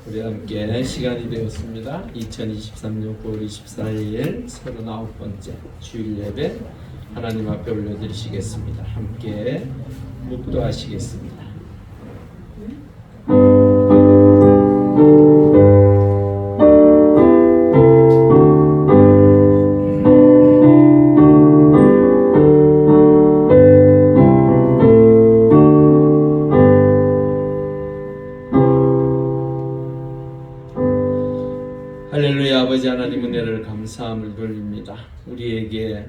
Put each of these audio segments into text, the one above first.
우리 함께 시간이 되었습니다. 2023년 9월 24일 39번째 주일 예배 하나님 앞에 올려드리시겠습니다. 함께 묵도하시겠습니다. 할렐루야. 아버지 하나님 은혜를 감사함을 돌립니다. 우리에게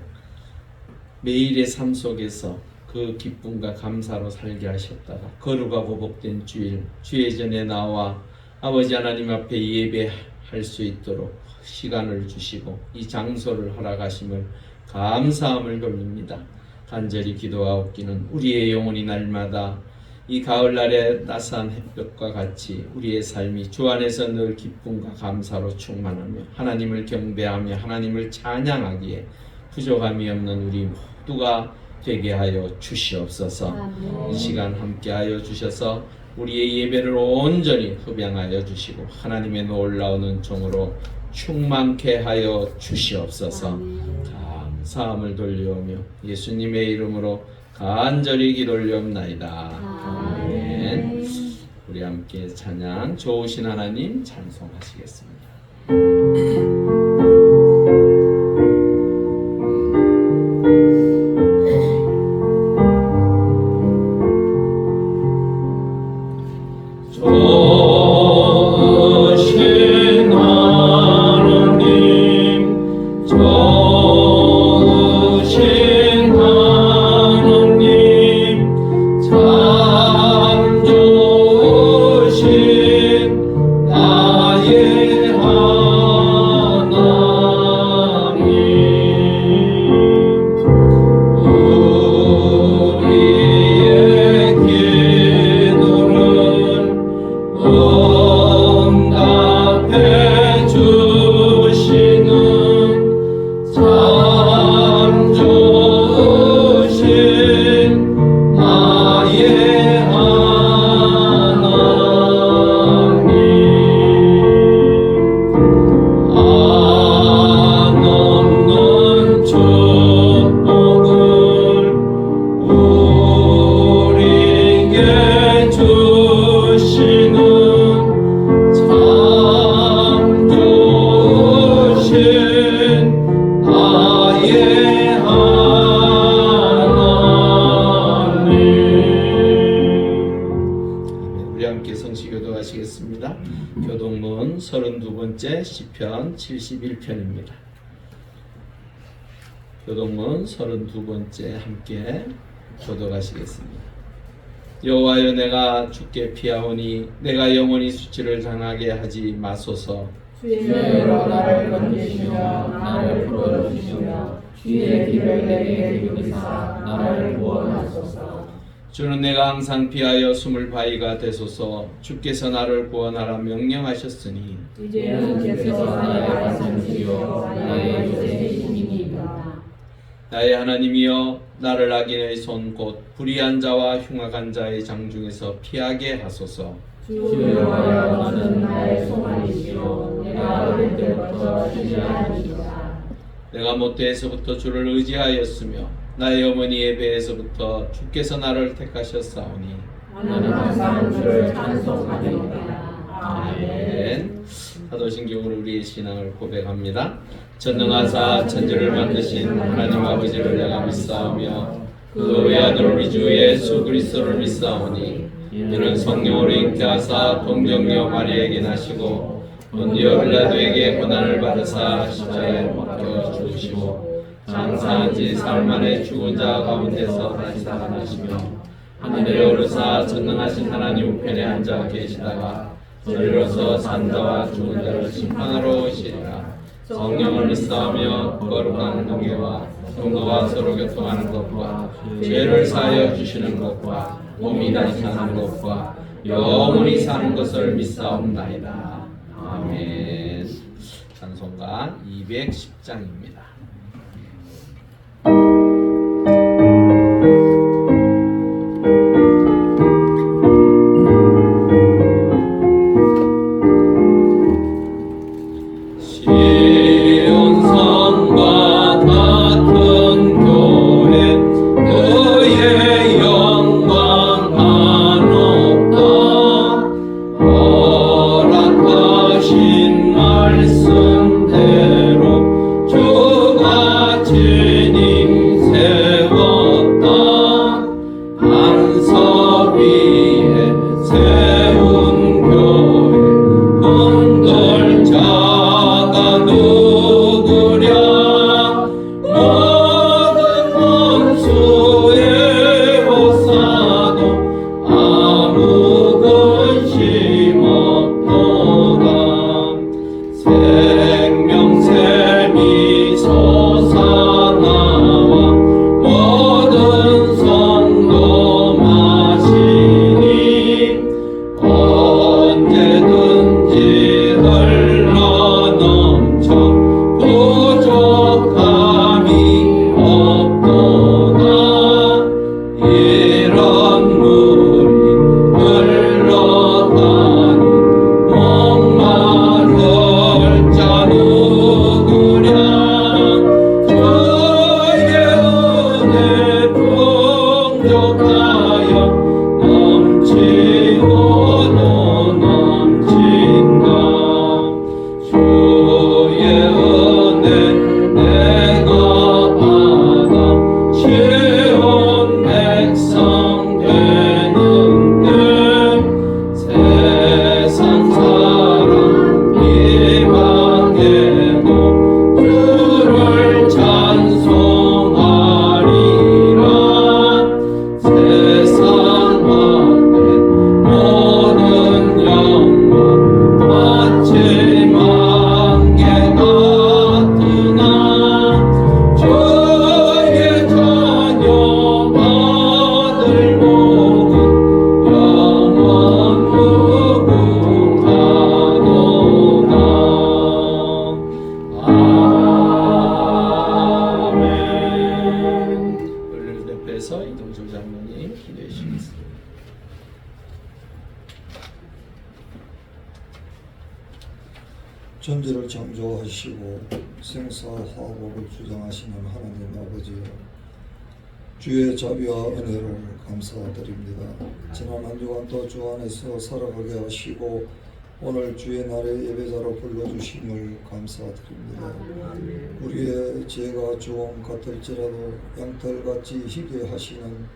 매일의 삶 속에서 그 기쁨과 감사로 살게 하셨다가 거룩하고 복된 주일 주의 전에 나와 아버지 하나님 앞에 예배할 수 있도록 시간을 주시고 이 장소를 허락하심을 감사함을 돌립니다. 간절히 기도하옵기는 우리의 영혼이 날마다 이 가을날의 따스한 햇볕과 같이 우리의 삶이 주 안에서 늘 기쁨과 감사로 충만하며 하나님을 경배하며 하나님을 찬양하기에 부족함이 없는 우리 모두가 되게 하여 주시옵소서. 이 시간 함께하여 주셔서 우리의 예배를 온전히 흡양하여 주시고 하나님의 놀라운 종으로 충만케 하여 주시옵소서. 감사함을 돌려오며 예수님의 이름으로 간절히 기도 올리옵나이다. 아멘. 우리 함께 찬양 좋으신 하나님 찬송하시겠습니다. 교동문 32번째 시편 71편입니다. 교동문 32번째 함께 교독하시겠습니다. 여호와여 내가 주께 피하오니 내가 영원히 수치를 당하게 하지 마소서. 주여 나를 건지시며 나를 풀어주시며 주의 길을 내게 비우사 나를 구원하소서. 주는 내가 항상 피하여 숨을 바위가 되소서. 주께서 나를 구원하라 명령하셨으니 이제는 주께서 나의 안전이시여 나의 요새의 힘이니이다. 나의 하나님이여 나를 악인의 손 곧 불의한 자와 흉악한 자의 장중에서 피하게 하소서. 주여 너는 나의 소망이시여 내가 어릴 때부터 신뢰하니이다. 내가 모태에서부터 주를 의지하였으며 나의 어머니의 배에서부터 주께서 나를 택하셨사오니 나는 항상 주를 찬송하리이다. 아멘. 사도신경으로 우리의 신앙을 고백합니다. 전능하사 천지를 만드신 하나님 아버지를 내가 믿사오며 그 외아들 우리 주 예수 그리스도를 믿사오니 이는 성령으로 잉태하사 동정녀 마리아에게 나시고 본디오 빌라도에게 고난을 받으사 십자가에 못 박혀 죽으시고 장사한 지 사흘 만에 죽은 자 가운데서 다시 살아나시며 하늘에 오르사 전능하신 하나님 우편에 앉아 계시다가 저리로서 산자와 죽은 자를 심판하러 오시리라. 성령을 믿사오며 거룩한 공예와 성도와 서로 교통하는 것과 죄를 사하여 주시는 것과 몸이 다시 사는 것과 영원히 사는 것을 믿사옵나이다. 아멘. 찬송가 210장입니다. 천지를 창조하시고 생사화복을 주장하시는 하나님 아버지여, 주의 자비와 은혜를 감사드립니다. 지난 한 주간 또 주 안에서 살아가게 하시고 오늘 주의 날에 예배자로 불러주심을 감사드립니다. 우리의 죄가 주홍 같을지라도 양털같이 희게 하시는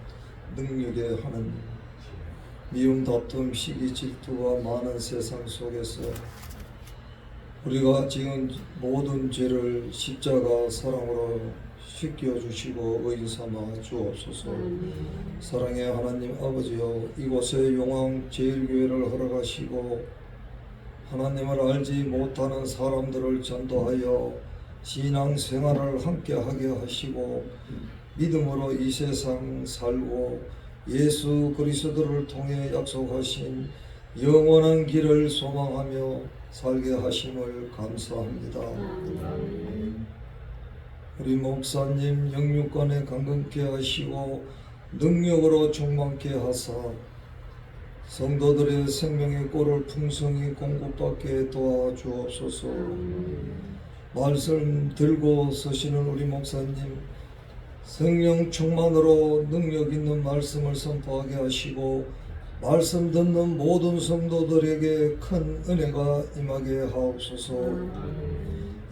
능력의 하나님, 미움, 다툼, 시기, 질투가 많은 세상 속에서 우리가 지은 모든 죄를 십자가 사랑으로 씻겨주시고 의인 삼아 주옵소서. 사랑의 하나님 아버지여, 이곳에 용왕 제일교회를 허락하시고 하나님을 알지 못하는 사람들을 전도하여 신앙생활을 함께하게 하시고 믿음으로 이 세상 살고 예수 그리스도를 통해 약속하신 영원한 길을 소망하며 살게 하심을 감사합니다. 우리 목사님 영육간에 강건케 하시고 능력으로 충만케 하사 성도들의 생명의 꼴을 풍성히 공급받게 도와주옵소서. 말씀 들고 서시는 우리 목사님, 성령 충만으로 능력 있는 말씀을 선포하게 하시고 말씀 듣는 모든 성도들에게 큰 은혜가 임하게 하옵소서.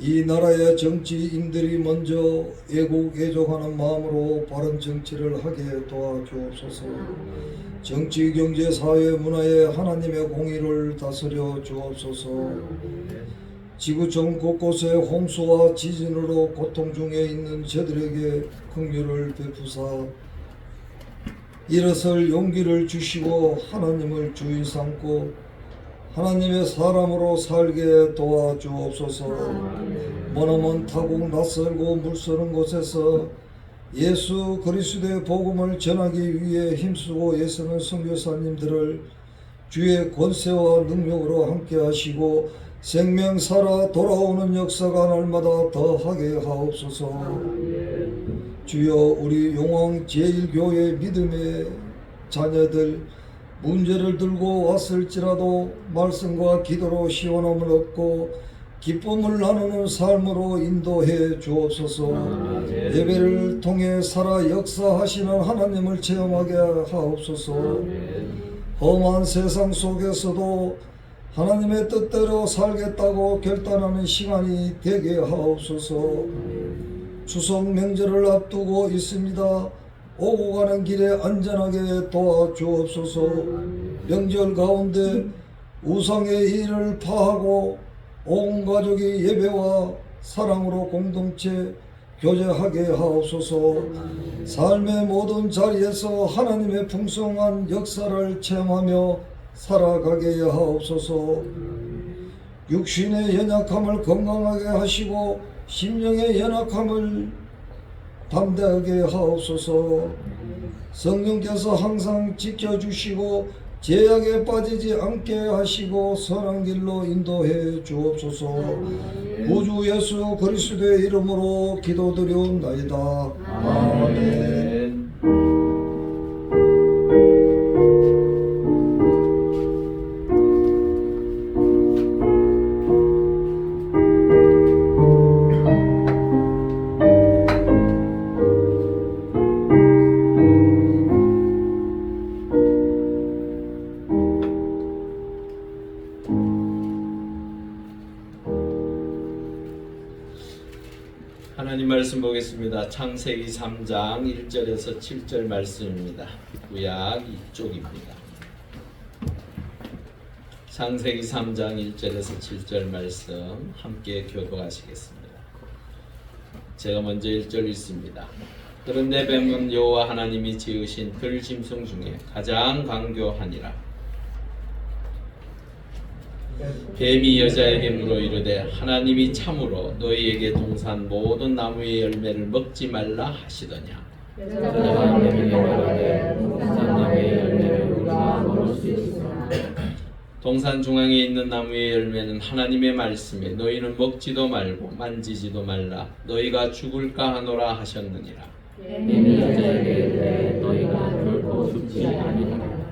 이 나라의 정치인들이 먼저 애국 애족하는 마음으로 바른 정치를 하게 도와주옵소서. 정치, 경제, 사회, 문화에 하나님의 공의를 다스려 주옵소서. 지구촌 곳곳에 홍수와 지진으로 고통 중에 있는 저들에게 긍휼을 베푸사 일어설 용기를 주시고 하나님을 주인 삼고 하나님의 사람으로 살게 도와주옵소서. 머나먼 타국 낯설고 물서는 곳에서 예수 그리스도의 복음을 전하기 위해 힘쓰고 애쓰는 선교사님들을 주의 권세와 능력으로 함께 하시고 생명 살아 돌아오는 역사가 날마다 더하게 하옵소서. 주여, 우리 용왕 제1교회 믿음의 자녀들 문제를 들고 왔을지라도 말씀과 기도로 시원함을 얻고 기쁨을 나누는 삶으로 인도해 주옵소서. 예배를 통해 살아 역사하시는 하나님을 체험하게 하옵소서. 험한 세상 속에서도 하나님의 뜻대로 살겠다고 결단하는 시간이 되게 하옵소서. 추석 명절을 앞두고 있습니다. 오고 가는 길에 안전하게 도와주옵소서. 명절 가운데 우상의 일을 파하고 온 가족이 예배와 사랑으로 공동체 교제하게 하옵소서. 삶의 모든 자리에서 하나님의 풍성한 역사를 체험하며 살아가게 하옵소서. 육신의 연약함을 건강하게 하시고 심령의 연약함을 담대하게 하옵소서. 성령께서 항상 지켜주시고 죄악에 빠지지 않게 하시고 선한 길로 인도해 주옵소서. 구주 예수 그리스도의 이름으로 기도드리옵나이다. 아멘. 하나님 말씀 보겠습니다. 창세기 3장 1절에서 7절 말씀입니다. 구약 이쪽입니다. 창세기 3장 1절에서 7절 말씀 함께 교도하시겠습니다. 제가 먼저 1절 읽습니다. 그런데 뱀은 여호와 하나님이 지으신 들짐승 중에 가장 강교하니라. 뱀이 여자에게 물어 이르되 하나님이 참으로 너희에게 동산 모든 나무의 열매를 먹지 말라 하시더냐. 여자가 뱀에게 말하되 동산 나무의 열매를 우리가 먹을 수 있으나 동산 중앙에 있는 나무의 열매는 하나님의 말씀에 너희는 먹지도 말고 만지지도 말라 너희가 죽을까 하노라 하셨느니라. 뱀이 여자에게 이르되 너희가 결코 죽지 아니하리라.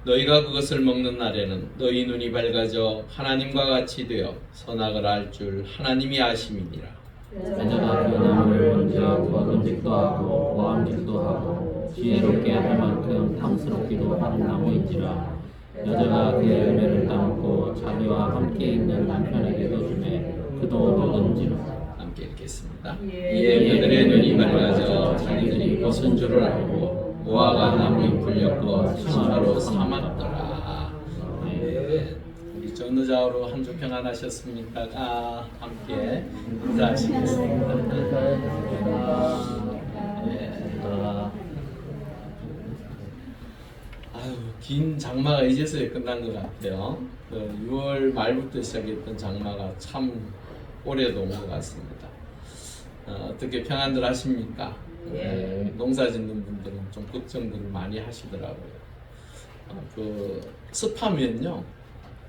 너희가 그것을 먹는 날에는 너희 눈이 밝아져 하나님과 같이 되어 선악을 알 줄 하나님이 아심이니라. 여자가 그 나무를 먼저 먹음직도 하고 모함직도 하고 지혜롭게 할 만큼 탐스럽기도 하는 나무인지라. 여자가 그의 열매를 따먹고 자기와 함께 있는 남편에게도 주매 그도 먹은지라. 함께 읽겠습니다. 이에 그들의 눈이 밝아져 자기들이 벗은 줄을 알고 무화과 나무에 풀렸고 치마로 삼았더라. 네. 우리 전우자로 한 주 평안하셨습니까? 함께 인사하시겠습니다. 네. 아유, 긴 장마가 이제서야 끝난 것 같아요. 6월 말부터 시작했던 장마가 참 올해도 온 것 같습니다. 어떻게 평안들 하십니까? 농사 짓는 분들은 좀 걱정들을 많이 하시더라고요. 습하면요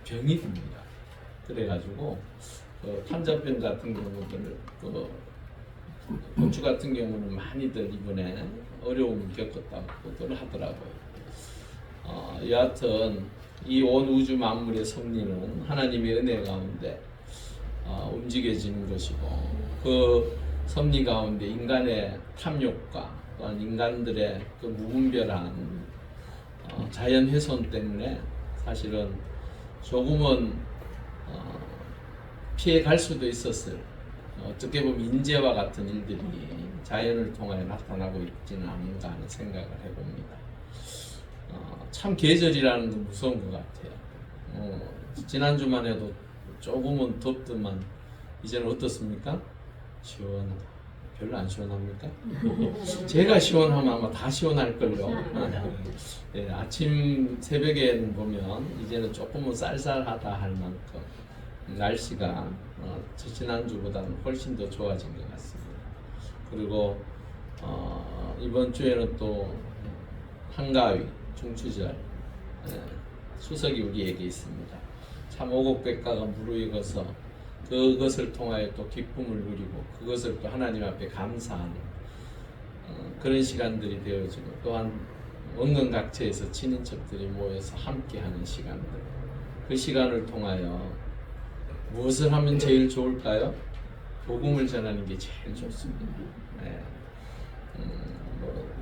병이 듭니다. 그래가지고 탄저병 같은 경우들, 고추 같은 경우는 많이들 이번에 어려움을 겪었다고들 하더라고요. 여하튼 이 온 우주 만물의 섭리는 하나님의 은혜 가운데 움직여지는 것이고, 그 섭리 가운데 인간의 탐욕과 또한 인간들의 그 무분별한 자연 훼손 때문에 사실은 조금은 피해 갈 수도 있었을, 어떻게 보면 인재와 같은 일들이 자연을 통하여 나타나고 있지는 않은가 하는 생각을 해봅니다. 참 계절이라는 건 무서운 것 같아요. 지난주만 해도 조금은 덥더만 이제는 어떻습니까? 시원하다. 별로 안 시원합니까? 제가 시원하면 아마 다 시원할걸요. 네, 아침 새벽에 보면 이제는 조금은 쌀쌀하다 할 만큼 날씨가 지난주보다는 훨씬 더 좋아진 것 같습니다. 그리고 이번 주에는 또 한가위, 중추절, 수석이 우리에게 있습니다. 참 오곡백과가 무르익어서 그것을 통하여 또 기쁨을 누리고 그것을 또 하나님 앞에 감사하는 그런 시간들이 되어지고, 또한 원근각처에서 친인척들이 모여서 함께하는 시간들, 그 시간을 통하여 무엇을 하면 제일 좋을까요? 복음을 전하는 게 제일 좋습니다. 네.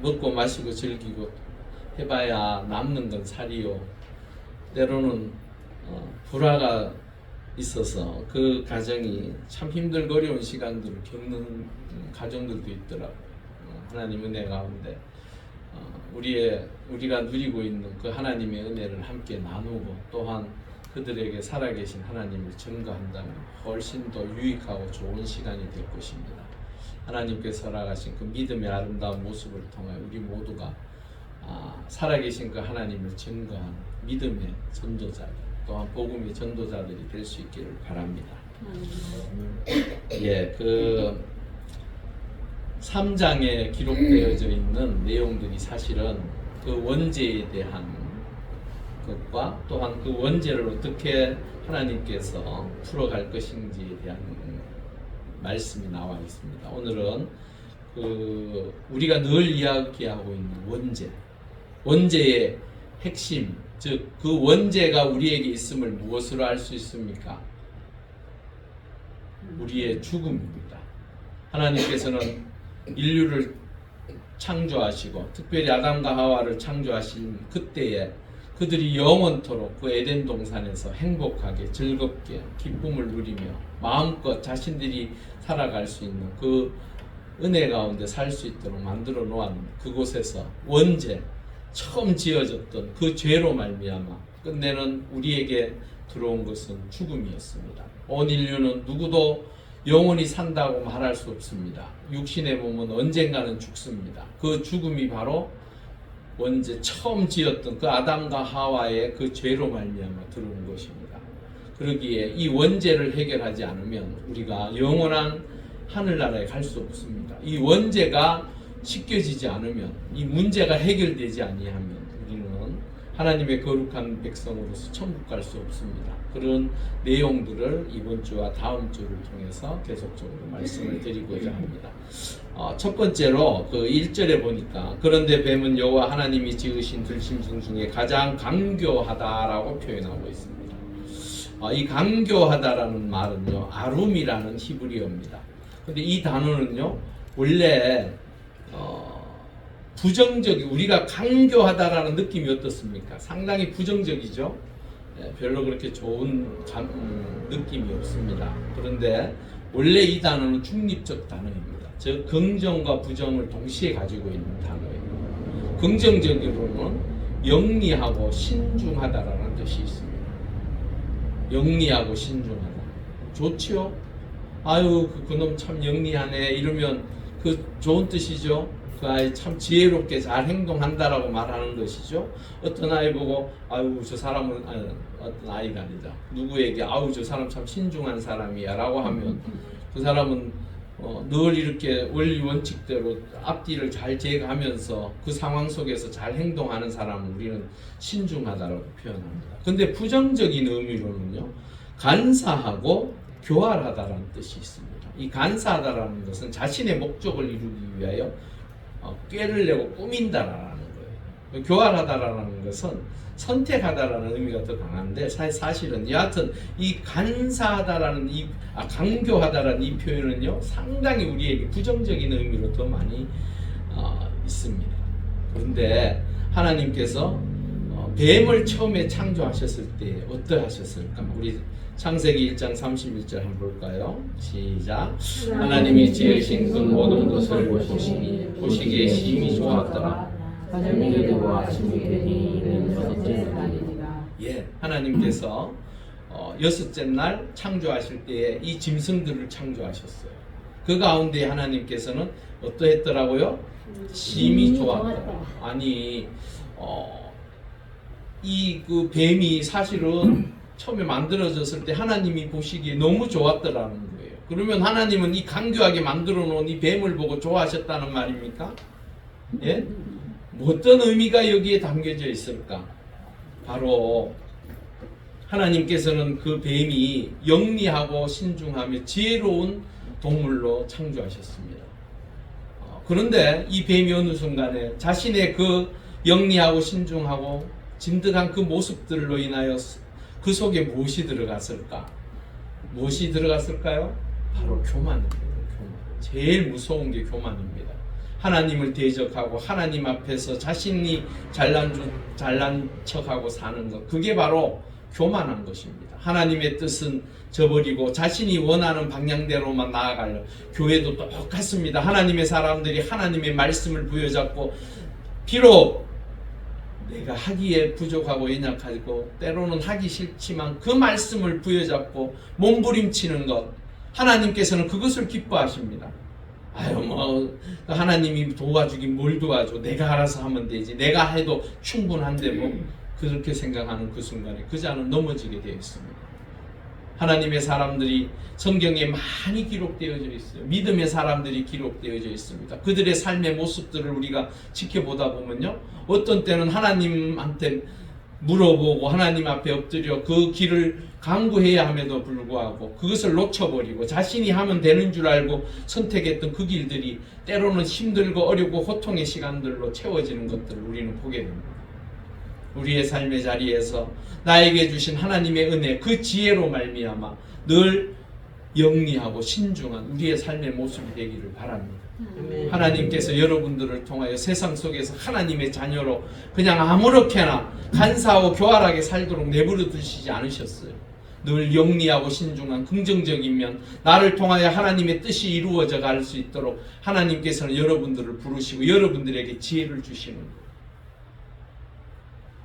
먹고 마시고 즐기고 해봐야 남는 건 살이요. 때로는 불화가 있어서 그 가정이 참 힘들고 어려운 시간들을 겪는 가정들도 있더라고요. 하나님 은혜 가운데 우리가 누리고 있는 그 하나님의 은혜를 함께 나누고, 또한 그들에게 살아계신 하나님을 증거한다면 훨씬 더 유익하고 좋은 시간이 될 것입니다. 하나님께서 허락하신 그 믿음의 아름다운 모습을 통해 우리 모두가 살아계신 그 하나님을 증거하는 믿음의 전도자들, 또한 복음의 전도자들이 될 수 있기를 바랍니다. 그 3장에 기록되어져 있는 내용들이 사실은 그 원죄에 대한 것과 또한 그 원죄를 어떻게 하나님께서 풀어갈 것인지에 대한 말씀이 나와 있습니다. 오늘은 우리가 늘 이야기하고 있는 원죄의 핵심, 즉 그 원죄가 우리에게 있음을 무엇으로 알 수 있습니까? 우리의 죽음입니다. 하나님께서는 인류를 창조하시고 특별히 아담과 하와를 창조하신 그때에 그들이 영원토록 그 에덴 동산에서 행복하게 즐겁게 기쁨을 누리며 마음껏 자신들이 살아갈 수 있는 그 은혜 가운데 살 수 있도록 만들어 놓은 그곳에서 원죄, 처음 지어졌던 그 죄로 말미암아 끝내는 우리에게 들어온 것은 죽음이었습니다. 온 인류는 누구도 영원히 산다고 말할 수 없습니다. 육신의 몸은 언젠가는 죽습니다. 그 죽음이 바로 원죄 처음 지었던 그 아담과 하와의 그 죄로 말미암아 들어온 것입니다. 그러기에 이 원죄를 해결하지 않으면 우리가 영원한 하늘나라에 갈 수 없습니다. 이 원죄가 씻겨지지 않으면, 이 문제가 해결되지 아니하면 우리는 하나님의 거룩한 백성으로서 천국 갈 수 없습니다. 그런 내용들을 이번 주와 다음 주를 통해서 계속적으로 말씀을 드리고자 합니다. 첫 번째로 그 1절에 보니까 그런데 뱀은 여호와 하나님이 지으신 들짐승 중에 가장 강교하다라고 표현하고 있습니다. 이 강교하다라는 말은요, 아룸이라는 히브리어입니다. 근데 이 단어는요, 원래 부정적이, 우리가 강교하다라는 느낌이 어떻습니까? 상당히 부정적이죠. 별로 그렇게 좋은 느낌이 없습니다. 그런데 원래 이 단어는 중립적 단어입니다. 즉 긍정과 부정을 동시에 가지고 있는 단어예요. 긍정적으로는 영리하고 신중하다라는 뜻이 있습니다. 영리하고 신중하다. 좋지요? 아유, 그놈 참 영리하네 이러면 그 좋은 뜻이죠. 그 아이 참 지혜롭게 잘 행동한다라고 말하는 것이죠. 어떤 아이 보고 아유 저 사람은 어떤 아이가 아니다. 누구에게 아유 저 사람 참 신중한 사람이야 라고 하면 그 사람은 늘 이렇게 원리 원칙대로 앞뒤를 잘 제거하면서 그 상황 속에서 잘 행동하는 사람을 우리는 신중하다라고 표현합니다. 근데 부정적인 의미로는요, 간사하고 교활하다라는 뜻이 있습니다. 이 간사하다라는 것은 자신의 목적을 이루기 위하여 꾀를 내고 꾸민다라는 거예요. 교활하다라는 것은 선택하다라는 의미가 더 강한데 사실은 여하튼 이 간사하다라는 강교하다라는 이 표현은요, 상당히 우리에게 부정적인 의미로 더 많이 있습니다. 그런데 하나님께서 뱀을 처음에 창조하셨을 때 어떠하셨을까? 우리 창세기 1장 31절 한번 볼까요? 시작. 하나님이 지으신 그 모든 것을 보시기에 심히 좋았더라. 하늘이 되고 아침이 되니 이는 여섯째 날이니라. 예, 하나님께서 여섯째 날 창조하실 때에 이 짐승들을 창조하셨어요. 그 가운데 하나님께서는 어떠했더라고요? 심히 좋았더라. 아니 이 그 뱀이 사실은 처음에 만들어졌을 때 하나님이 보시기에 너무 좋았더라는 거예요. 그러면 하나님은 이 강교하게 만들어 놓은 이 뱀을 보고 좋아하셨다는 말입니까? 예? 뭐 어떤 의미가 여기에 담겨져 있을까? 바로 하나님께서는 그 뱀이 영리하고 신중하며 지혜로운 동물로 창조하셨습니다. 그런데 이 뱀이 어느 순간에 자신의 그 영리하고 신중하고 진득한 그 모습들로 인하여 그 속에 무엇이 들어갔을까? 무엇이 들어갔을까요? 바로 교만입니다. 교만. 제일 무서운 게 교만입니다. 하나님을 대적하고 하나님 앞에서 자신이 잘난 척하고 사는 것, 그게 바로 교만한 것입니다. 하나님의 뜻은 저버리고 자신이 원하는 방향대로만 나아가려. 교회도 똑같습니다. 하나님의 사람들이 하나님의 말씀을 부여잡고 비록 내가 하기에 부족하고 연약하고 때로는 하기 싫지만 그 말씀을 부여잡고 몸부림치는 것, 하나님께서는 그것을 기뻐하십니다. 아유 뭐 하나님이 도와주긴 뭘 도와줘, 내가 알아서 하면 되지, 내가 해도 충분한데 뭐 그렇게 생각하는 그 순간에 그 자는 넘어지게 되어 있습니다. 하나님의 사람들이 성경에 많이 기록되어져 있어요. 믿음의 사람들이 기록되어져 있습니다. 그들의 삶의 모습들을 우리가 지켜보다 보면요, 어떤 때는 하나님한테 물어보고 하나님 앞에 엎드려 그 길을 강구해야 함에도 불구하고 그것을 놓쳐버리고 자신이 하면 되는 줄 알고 선택했던 그 길들이 때로는 힘들고 어렵고 고통의 시간들로 채워지는 것들을 우리는 보게 됩니다. 우리의 삶의 자리에서 나에게 주신 하나님의 은혜, 그 지혜로 말미암아 늘 영리하고 신중한 우리의 삶의 모습이 되기를 바랍니다. 하나님께서 여러분들을 통하여 세상 속에서 하나님의 자녀로 그냥 아무렇게나 간사하고 교활하게 살도록 내버려 두시지 않으셨어요. 늘 영리하고 신중한 긍정적인 면, 나를 통하여 하나님의 뜻이 이루어져 갈 수 있도록 하나님께서는 여러분들을 부르시고 여러분들에게 지혜를 주시는 거예요.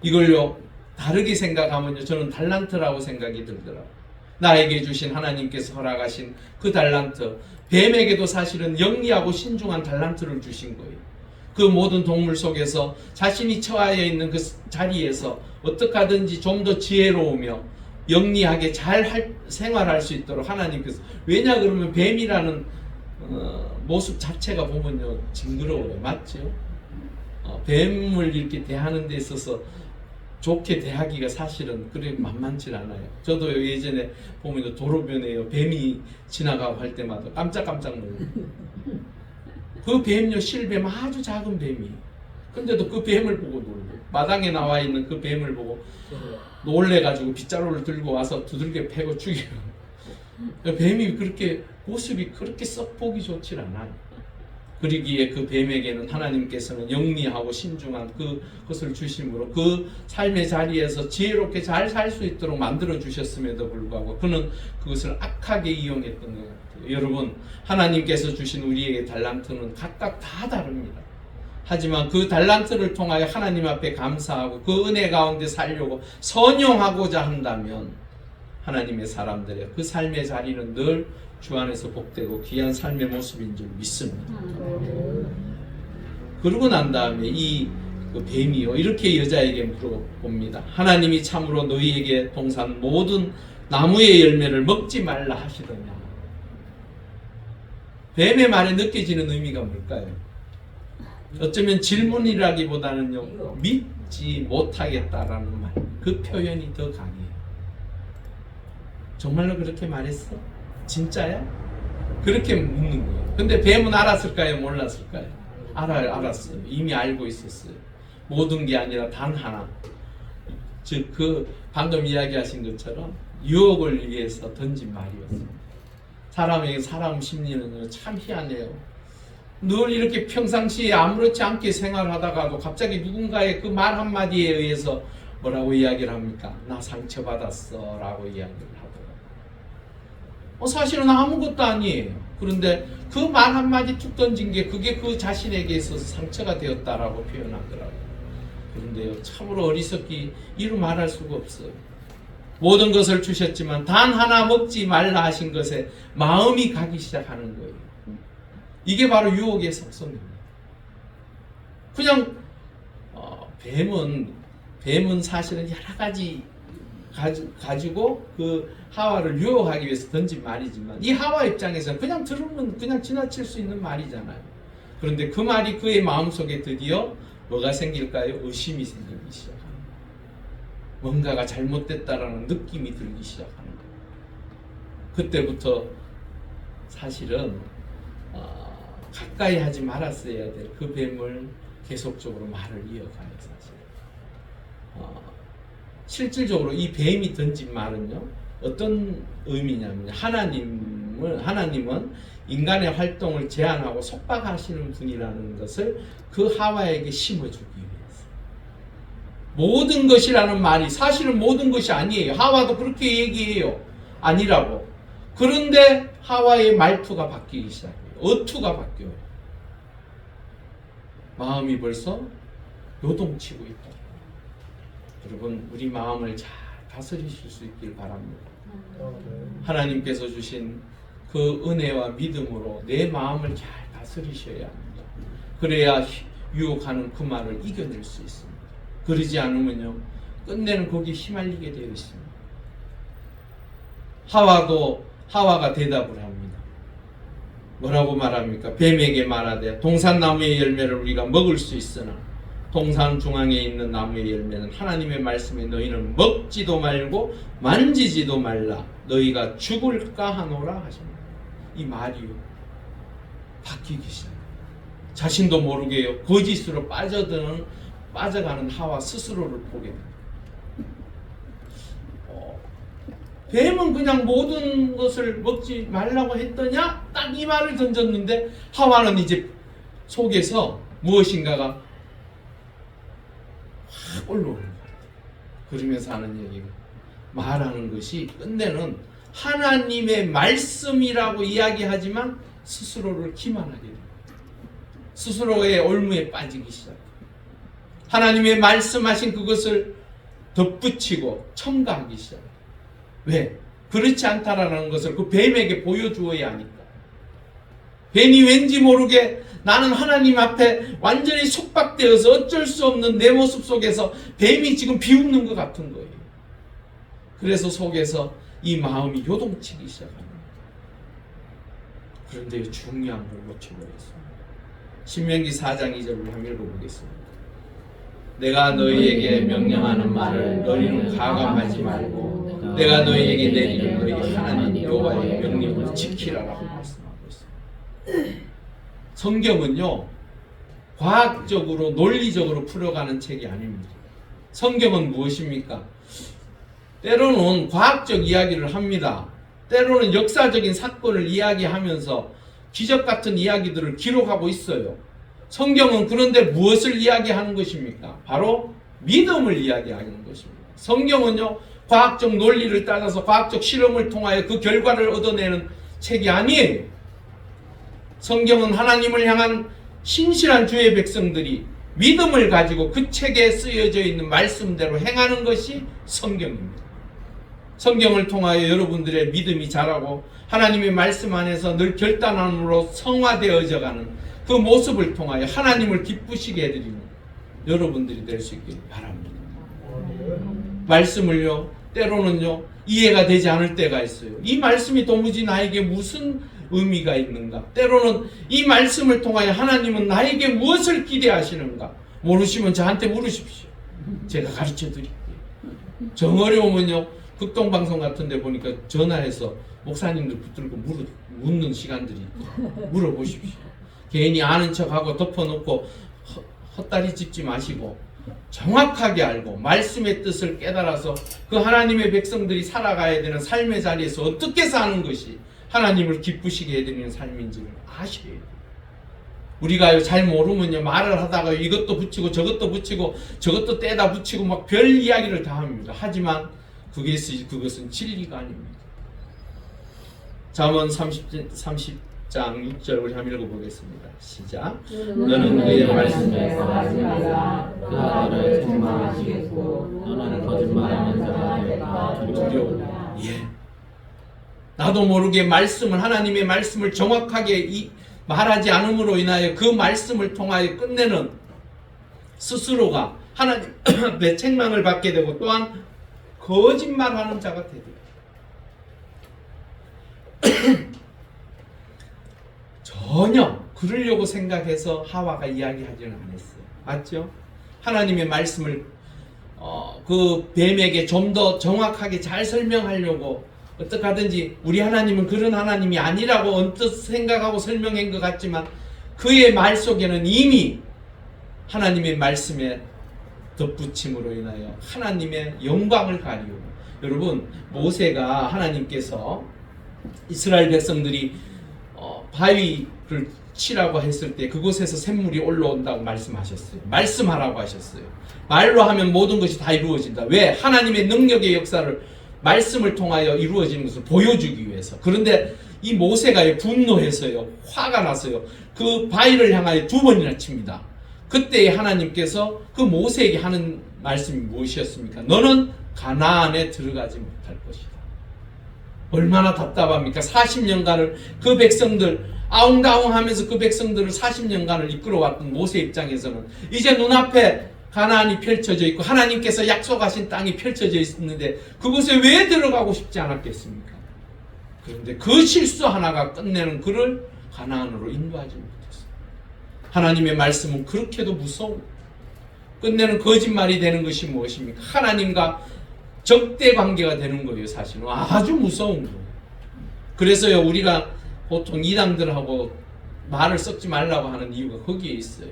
이걸요 다르게 생각하면요, 저는 달란트라고 생각이 들더라고요. 나에게 주신 하나님께서 허락하신 그 달란트, 뱀에게도 사실은 영리하고 신중한 달란트를 주신 거예요. 그 모든 동물 속에서 자신이 처하여 있는 그 자리에서 어떻게 하든지 좀 더 지혜로우며 영리하게 잘 생활할 수 있도록 하나님께서, 왜냐 그러면 뱀이라는 모습 자체가 보면요 징그러워요. 맞죠? 뱀을 이렇게 대하는 데 있어서 좋게 대하기가 사실은 그리 만만치 않아요. 저도 예전에 보면 도로변에 뱀이 지나가고 할 때마다 깜짝깜짝 놀라요. 그 뱀요, 실뱀, 아주 작은 뱀이. 근데도 그 뱀을 보고 놀고, 마당에 나와 있는 그 뱀을 보고 놀래가지고 빗자루를 들고 와서 두들겨 패고 죽여요. 뱀이 그렇게 모습이 그렇게 썩 보기 좋질 않아요. 그러기에 그 뱀에게는 하나님께서는 영리하고 신중한 그것을 주심으로 그 삶의 자리에서 지혜롭게 잘 살 수 있도록 만들어 주셨음에도 불구하고 그는 그것을 악하게 이용했던 것 같아요. 여러분, 하나님께서 주신 우리에게 달란트는 각각 다 다릅니다. 하지만 그 달란트를 통하여 하나님 앞에 감사하고 그 은혜 가운데 살려고 선용하고자 한다면 하나님의 사람들의 그 삶의 자리는 늘 주 안에서 복되고 귀한 삶의 모습인 줄 믿습니다. 그러고 난 다음에 그 뱀이요, 이렇게 여자에게 물어봅니다. 하나님이 참으로 너희에게 동산 모든 나무의 열매를 먹지 말라 하시더냐. 뱀의 말에 느껴지는 의미가 뭘까요? 어쩌면 질문이라기보다는요, 믿지 못하겠다라는 말, 그 표현이 더 강해요. 정말로 그렇게 말했어? 진짜야? 그렇게 묻는 거예요. 근데 뱀은 알았을까요? 몰랐을까요? 알았어요. 이미 알고 있었어요. 모든 게 아니라 단 하나. 즉, 방금 이야기하신 것처럼 유혹을 위해서 던진 말이었습니다. 사람 심리는 참 희한해요. 늘 이렇게 평상시에 아무렇지 않게 생활하다가도 갑자기 누군가의 그 말 한마디에 의해서 뭐라고 이야기를 합니까? 나 상처받았어 라고 이야기를 하더라고요. 사실은 아무것도 아니에요. 그런데 그 말 한마디 툭 던진 게 그게 그 자신에게 있어서 상처가 되었다라고 표현하더라고요. 그런데요, 참으로 어리석기 이루 말할 수가 없어요. 모든 것을 주셨지만 단 하나 먹지 말라 하신 것에 마음이 가기 시작하는 거예요. 이게 바로 유혹의 속성입니다. 그냥 뱀은 사실은 여러 가지 가지고 그 하와를 유혹하기 위해서 던진 말이지만 이 하와 입장에서는 그냥 들으면 그냥 지나칠 수 있는 말이잖아요. 그런데 그 말이 그의 마음속에 드디어 뭐가 생길까요? 의심이 생기기 시작합니다. 뭔가가 잘못됐다라는 느낌이 들기 시작하는 거예요. 그때부터 사실은 가까이 하지 말았어야 될 그 뱀을 계속적으로 말을 이어가요. 사실 실질적으로 이 뱀이 던진 말은요, 어떤 의미냐면 하나님은 인간의 활동을 제한하고 속박하시는 분이라는 것을 그 하와에게 심어주기 위해서. 모든 것이라는 말이 사실은 모든 것이 아니에요. 하와도 그렇게 얘기해요. 아니라고. 그런데 하와의 말투가 바뀌기 시작해요. 어투가 바뀌어요. 마음이 벌써 요동치고 있다. 여러분, 우리 마음을 잘 다스리실 수 있길 바랍니다. 하나님께서 주신 그 은혜와 믿음으로 내 마음을 잘 다스리셔야 합니다. 그래야 유혹하는 그 말을 이겨낼 수 있습니다. 그러지 않으면요, 끝내는 거기에 휘말리게 되어 있습니다. 하와가 대답을 합니다. 뭐라고 말합니까? 뱀에게 말하되 동산나무의 열매를 우리가 먹을 수 있으나 동산 중앙에 있는 나무의 열매는 하나님의 말씀에 너희는 먹지도 말고 만지지도 말라. 너희가 죽을까 하노라 하십니다. 이 말이요, 바뀌기 시작합니다. 자신도 모르게요, 거짓으로 빠져가는 하와 스스로를 보게 됩니다. 뱀은 그냥 모든 것을 먹지 말라고 했더냐? 딱 이 말을 던졌는데 하와는 이제 속에서 무엇인가가 확 올라오는 거예요. 그러면서 하는 얘기가, 말하는 것이 끝내는 하나님의 말씀이라고 이야기하지만 스스로를 기만하게 됩니다. 스스로의 올무에 빠지기 시작해요. 하나님의 말씀하신 그것을 덧붙이고 첨가하기 시작해요. 왜? 그렇지 않다라는 것을 그 뱀에게 보여주어야 하니까. 뱀이 왠지 모르게 나는 하나님 앞에 완전히 속박되어서 어쩔 수 없는 내 모습 속에서 뱀이 지금 비웃는 것 같은 거예요. 그래서 속에서 이 마음이 요동치기 시작합니다. 그런데 중요한 걸 놓쳐버렸습니다. 신명기 4장 2절을 한번 읽어보겠습니다. 내가 너희에게 명령하는 말을 너희는 가감하지 말고 내가 너희에게 내리는 너희 하나님 여호와의 명령을 지키라라고 말씀하고 있습니다. 성경은요 과학적으로 논리적으로 풀어가는 책이 아닙니다. 성경은 무엇입니까? 때로는 과학적 이야기를 합니다. 때로는 역사적인 사건을 이야기하면서 기적 같은 이야기들을 기록하고 있어요. 성경은 그런데 무엇을 이야기하는 것입니까? 바로 믿음을 이야기하는 것입니다. 성경은요 과학적 논리를 따라서 과학적 실험을 통하여 그 결과를 얻어내는 책이 아니에요. 성경은 하나님을 향한 신실한 주의 백성들이 믿음을 가지고 그 책에 쓰여져 있는 말씀대로 행하는 것이 성경입니다. 성경을 통하여 여러분들의 믿음이 자라고 하나님의 말씀 안에서 늘 결단함으로 성화되어져 가는 그 모습을 통하여 하나님을 기쁘시게 해드리는 여러분들이 될 수 있기를 바랍니다. 말씀을요 때로는요 이해가 되지 않을 때가 있어요. 이 말씀이 도무지 나에게 무슨 의미가 있는가? 때로는 이 말씀을 통하여 하나님은 나에게 무엇을 기대하시는가? 모르시면 저한테 물으십시오. 제가 가르쳐 드릴게요. 정 어려우면요 극동방송 같은 데 보니까 전화해서 목사님들 붙들고 묻는 시간들이 물어보십시오. 괜히 아는 척하고 덮어놓고 헛다리 짚지 마시고 정확하게 알고 말씀의 뜻을 깨달아서 그 하나님의 백성들이 살아가야 되는 삶의 자리에서 어떻게 사는 것이 하나님을 기쁘시게 해드리는 삶인지를 아셔야 돼요. 우리가 잘 모르면요 말을 하다가 이것도 붙이고 저것도 붙이고 저것도 떼다 붙이고 막 별 이야기를 다 합니다. 하지만 그것은 진리가 아닙니다. 잠언 30장 6절 우리 한번 읽어보겠습니다. 시작. 너는 그의 말씀에서 말씀하라. 그 아들을 책망하시겠고 너는 거짓말하는 자가 될까 두려워. 예. 나도 모르게 말씀을 하나님의 말씀을 정확하게 말하지 않음으로 인하여 그 말씀을 통하여 끝내는 스스로가 하나님의 책망을 받게 되고 또한 거짓말하는 자가 되게 전혀 그러려고 생각해서 하와가 이야기하지는 않았어요. 맞죠? 하나님의 말씀을 그 뱀에게 좀 더 정확하게 잘 설명하려고 어떻게 하든지 우리 하나님은 그런 하나님이 아니라고 언뜻 생각하고 설명한 것 같지만 그의 말 속에는 이미 하나님의 말씀에 덧붙임으로 인하여 하나님의 영광을 가리우고 여러분 모세가 하나님께서 이스라엘 백성들이 바위를 치라고 했을 때 그곳에서 샘물이 올라온다고 말씀하셨어요. 말씀하라고 하셨어요. 말로 하면 모든 것이 다 이루어진다. 왜? 하나님의 능력의 역사를 말씀을 통하여 이루어지는 것을 보여주기 위해서. 그런데 이 모세가 분노해서요 화가 나서요 그 바위를 향하여 2번이나 칩니다. 그때 하나님께서 그 모세에게 하는 말씀이 무엇이었습니까? 너는 가나안에 들어가지 못할 것이다. 얼마나 답답합니까? 40년간을 그 백성들 아웅다웅하면서 그 백성들을 40년간을 이끌어왔던 모세 입장에서는 이제 눈앞에 가나안이 펼쳐져 있고 하나님께서 약속하신 땅이 펼쳐져 있는데 그곳에 왜 들어가고 싶지 않았겠습니까? 그런데 그 실수 하나가 끝내는 그를 가나안으로 인도하지 못했어요. 하나님의 말씀은 그렇게도 무서운 끝내는 거짓말이 되는 것이 무엇입니까? 하나님과 적대 관계가 되는 거예요. 사실은 아주 무서운 거예요. 그래서요 우리가 보통 이단들하고 말을 섞지 말라고 하는 이유가 거기에 있어요.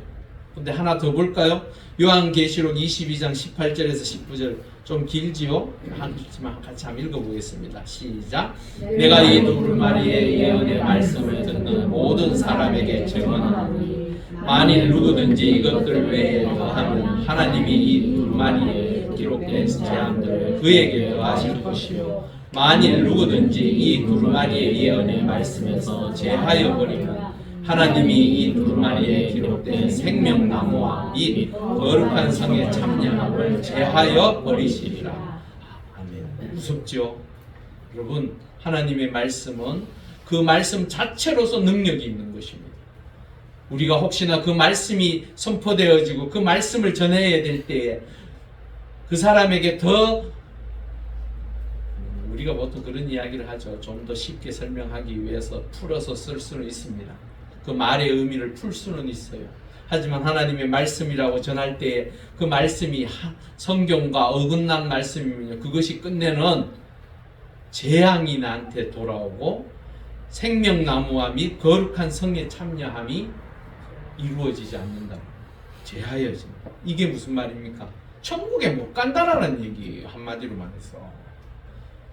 근데 하나 더 볼까요? 요한계시록 22장 18절에서 19절 좀 길지요? 하지만 같이 한번 읽어보겠습니다. 시작. 내가 이 두루마리의 예언의 말씀을 듣는 모든 사람에게 증언하노니 만일 누구든지 이것들 외에 더하면 하나님이 이 두루마리에 기록된 재앙들을 그에게 더하실 것이요 만일 누구든지 이 두루마리의 예언의 말씀에서 제하여 버리면 하나님이 이 두루마리에 기록된 생명나무와 이 거룩한 성의 참여함을 제하여 버리시리라. 아멘. 무섭죠? 여러분 하나님의 말씀은 그 말씀 자체로서 능력이 있는 것입니다. 우리가 혹시나 그 말씀이 선포되어지고 그 말씀을 전해야 될 때에 그 사람에게 더 우리가 보통 그런 이야기를 하죠. 좀 더 쉽게 설명하기 위해서 풀어서 쓸 수는 있습니다. 그 말의 의미를 풀 수는 있어요. 하지만 하나님의 말씀이라고 전할 때 그 말씀이 성경과 어긋난 말씀이면요, 그것이 끝내는 재앙이 나한테 돌아오고 생명나무와 및 거룩한 성에 참여함이 이루어지지 않는다. 제하여진다. 이게 무슨 말입니까? 천국에 못 간다라는 얘기예요. 한마디로 말해서.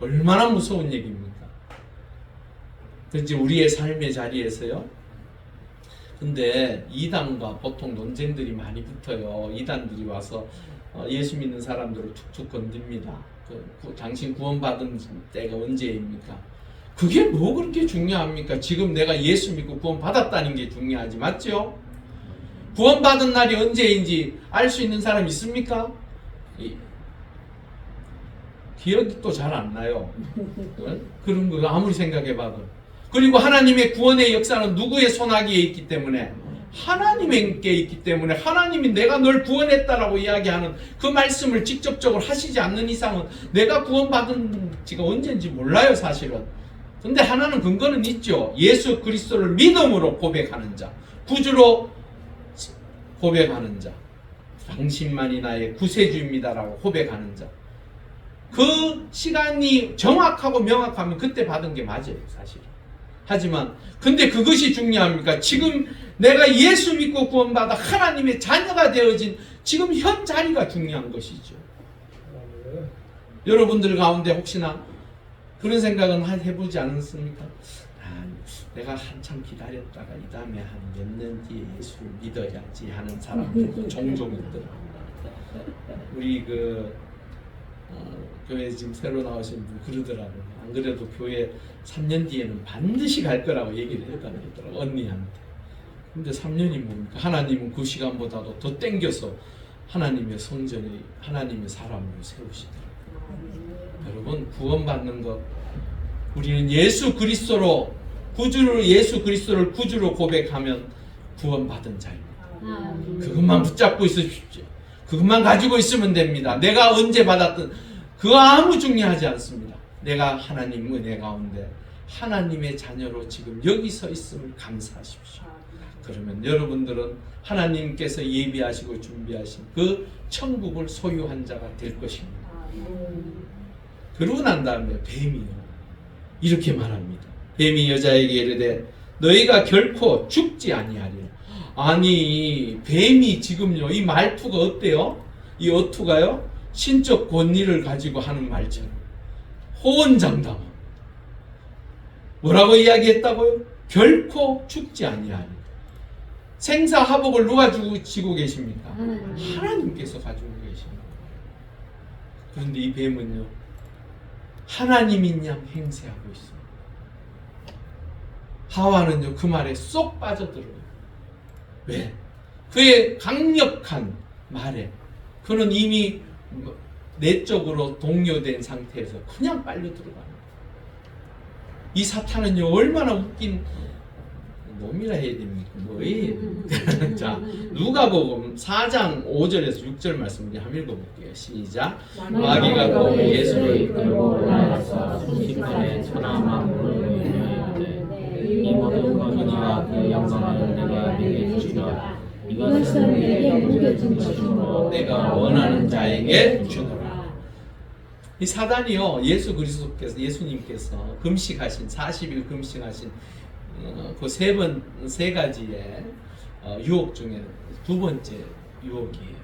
얼마나 무서운 얘기입니까? 그런지 우리의 삶의 자리에서요. 근데 이단과 보통 논쟁들이 많이 붙어요. 이단들이 와서 예수 믿는 사람들을 툭툭 건듭니다. 당신 구원받은 때가 언제입니까? 그게 뭐 그렇게 중요합니까? 지금 내가 예수 믿고 구원받았다는 게 중요하지, 맞죠? 구원받은 날이 언제인지 알 수 있는 사람 있습니까? 기억이 또 잘 안 나요. 그런 거 아무리 생각해봐도. 그리고 하나님의 구원의 역사는 누구의 손아귀에 있기 때문에? 하나님께 있기 때문에 하나님이 내가 널 구원했다라고 이야기하는 그 말씀을 직접적으로 하시지 않는 이상은 내가 구원받은 지가 언제인지 몰라요, 사실은. 근데 하나는 근거는 있죠. 예수 그리스도를 믿음으로 고백하는 자, 구주로 고백하는 자, 당신만이 나의 구세주입니다라고 고백하는 자. 그 시간이 정확하고 명확하면 그때 받은 게 맞아요, 사실. 하지만 근데 그것이 중요합니까? 지금 내가 예수 믿고 구원받아 하나님의 자녀가 되어진 지금 현 자리가 중요한 것이죠. 여러분들 가운데 혹시나 그런 생각은 해보지 않았습니까? 내가 한참 기다렸다가 이 다음에 한 몇 년 뒤에 예수를 믿어야지 하는 사람들도 종종 있더라고요. 우리 교회 지금 새로 나오신 분 그러더라고요. 안 그래도 교회 3년 뒤에는 반드시 갈 거라고 얘기를 했다고 그러더라고요, 언니한테. 근데 3년이 뭡니까? 하나님은 그 시간보다도 더 땡겨서 하나님의 성전에 하나님의 사람으로 세우시더라고요. 여러분, 구원받는 것, 우리는 예수 그리스도를 구주로 고백하면 구원받은 자입니다. 그것만 붙잡고 있으십시오. 그것만 가지고 있으면 됩니다. 내가 언제 받았든 그거 아무 중요하지 않습니다. 내가 하나님 은혜 가운데 하나님의 자녀로 지금 여기 서 있음을 감사하십시오. 그러면 여러분들은 하나님께서 예비하시고 준비하신 그 천국을 소유한 자가 될 것입니다. 그러고 난 다음에 뱀이요, 이렇게 말합니다. 뱀이 여자에게 이르되 너희가 결코 죽지 아니하리라. 아니, 뱀이 지금요, 이 말투가 어때요? 이 어투가요, 신적 권위를 가지고 하는 말처럼 호언장담. 뭐라고 이야기했다고요? 결코 죽지 아니하리라. 생사화복을 누가 지고 계십니까? 하나님께서 가지고 계십니다. 그런데 이 뱀은요, 하나님인 양 행세하고 있습니다. 하와는요, 그 말에 쏙 빠져들어요. 왜? 그의 강력한 말에 그는 이미 내적으로 동요된 상태에서 그냥 빨려 들어가는. 이 사탄은요, 얼마나 웃긴 놈이라 해야 됩니까? 뭐예요? 자, 누가복음 4장 5절에서 6절 말씀 우리 한번 읽어볼게요. 시작. 마귀가 또 예수를 이끌고 올라가서 순식간에 천하 만국을 의미하되 이 모든 권위와 그 영광을 내가 네게 주시라. 이것은 내게 물려진 것이므로 내가 원하는 자에게 주노라. 이 사단이요, 예수님께서 금식하신 40일 금식하신 그 세 가지의 유혹 중에 두 번째 유혹이에요.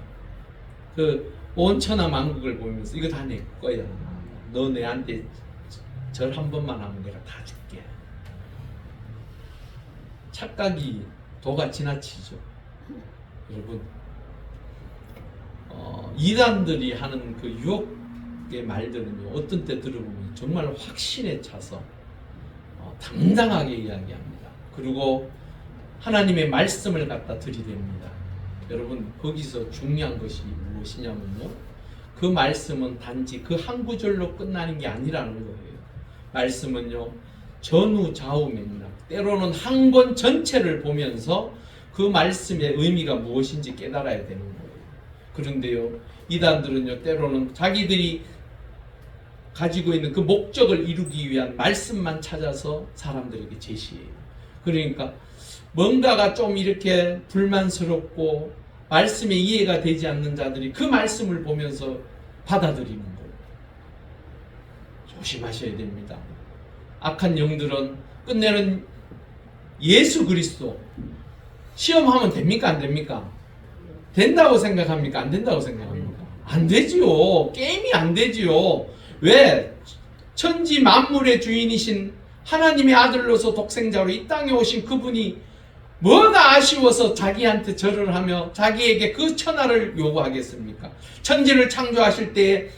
그 온 천하 만국을 보면서 이거 다 내 거야. 너 내한테 절 한 번만 하면 내가 다 줄게. 착각이 도가 지나치죠. 여러분, 이단들이 하는 그 유혹의 말들은요, 어떤 때 들어보면 정말 확신에 차서 당당하게 이야기합니다. 그리고 하나님의 말씀을 갖다 들이댑니다. 여러분, 거기서 중요한 것이 무엇이냐면요, 그 말씀은 단지 그 한 구절로 끝나는 게 아니라는 거예요. 말씀은요, 전후 좌우 맥락, 때로는 한 권 전체를 보면서 그 말씀의 의미가 무엇인지 깨달아야 되는 거예요. 그런데요, 이단들은요, 때로는 자기들이 가지고 있는 그 목적을 이루기 위한 말씀만 찾아서 사람들에게 제시해요. 그러니까 뭔가가 좀 이렇게 불만스럽고 말씀에 이해가 되지 않는 자들이 그 말씀을 보면서 받아들이는 거예요. 조심하셔야 됩니다. 악한 영들은 끝내는 예수 그리스도 시험하면 됩니까? 안 됩니까? 된다고 생각합니까? 안 된다고 생각합니까? 안 되지요. 게임이 안 되지요. 왜? 천지 만물의 주인이신 하나님의 아들로서 독생자로 이 땅에 오신 그분이 뭐가 아쉬워서 자기한테 절을 하며 자기에게 그 천하를 요구하겠습니까? 천지를 창조하실 때에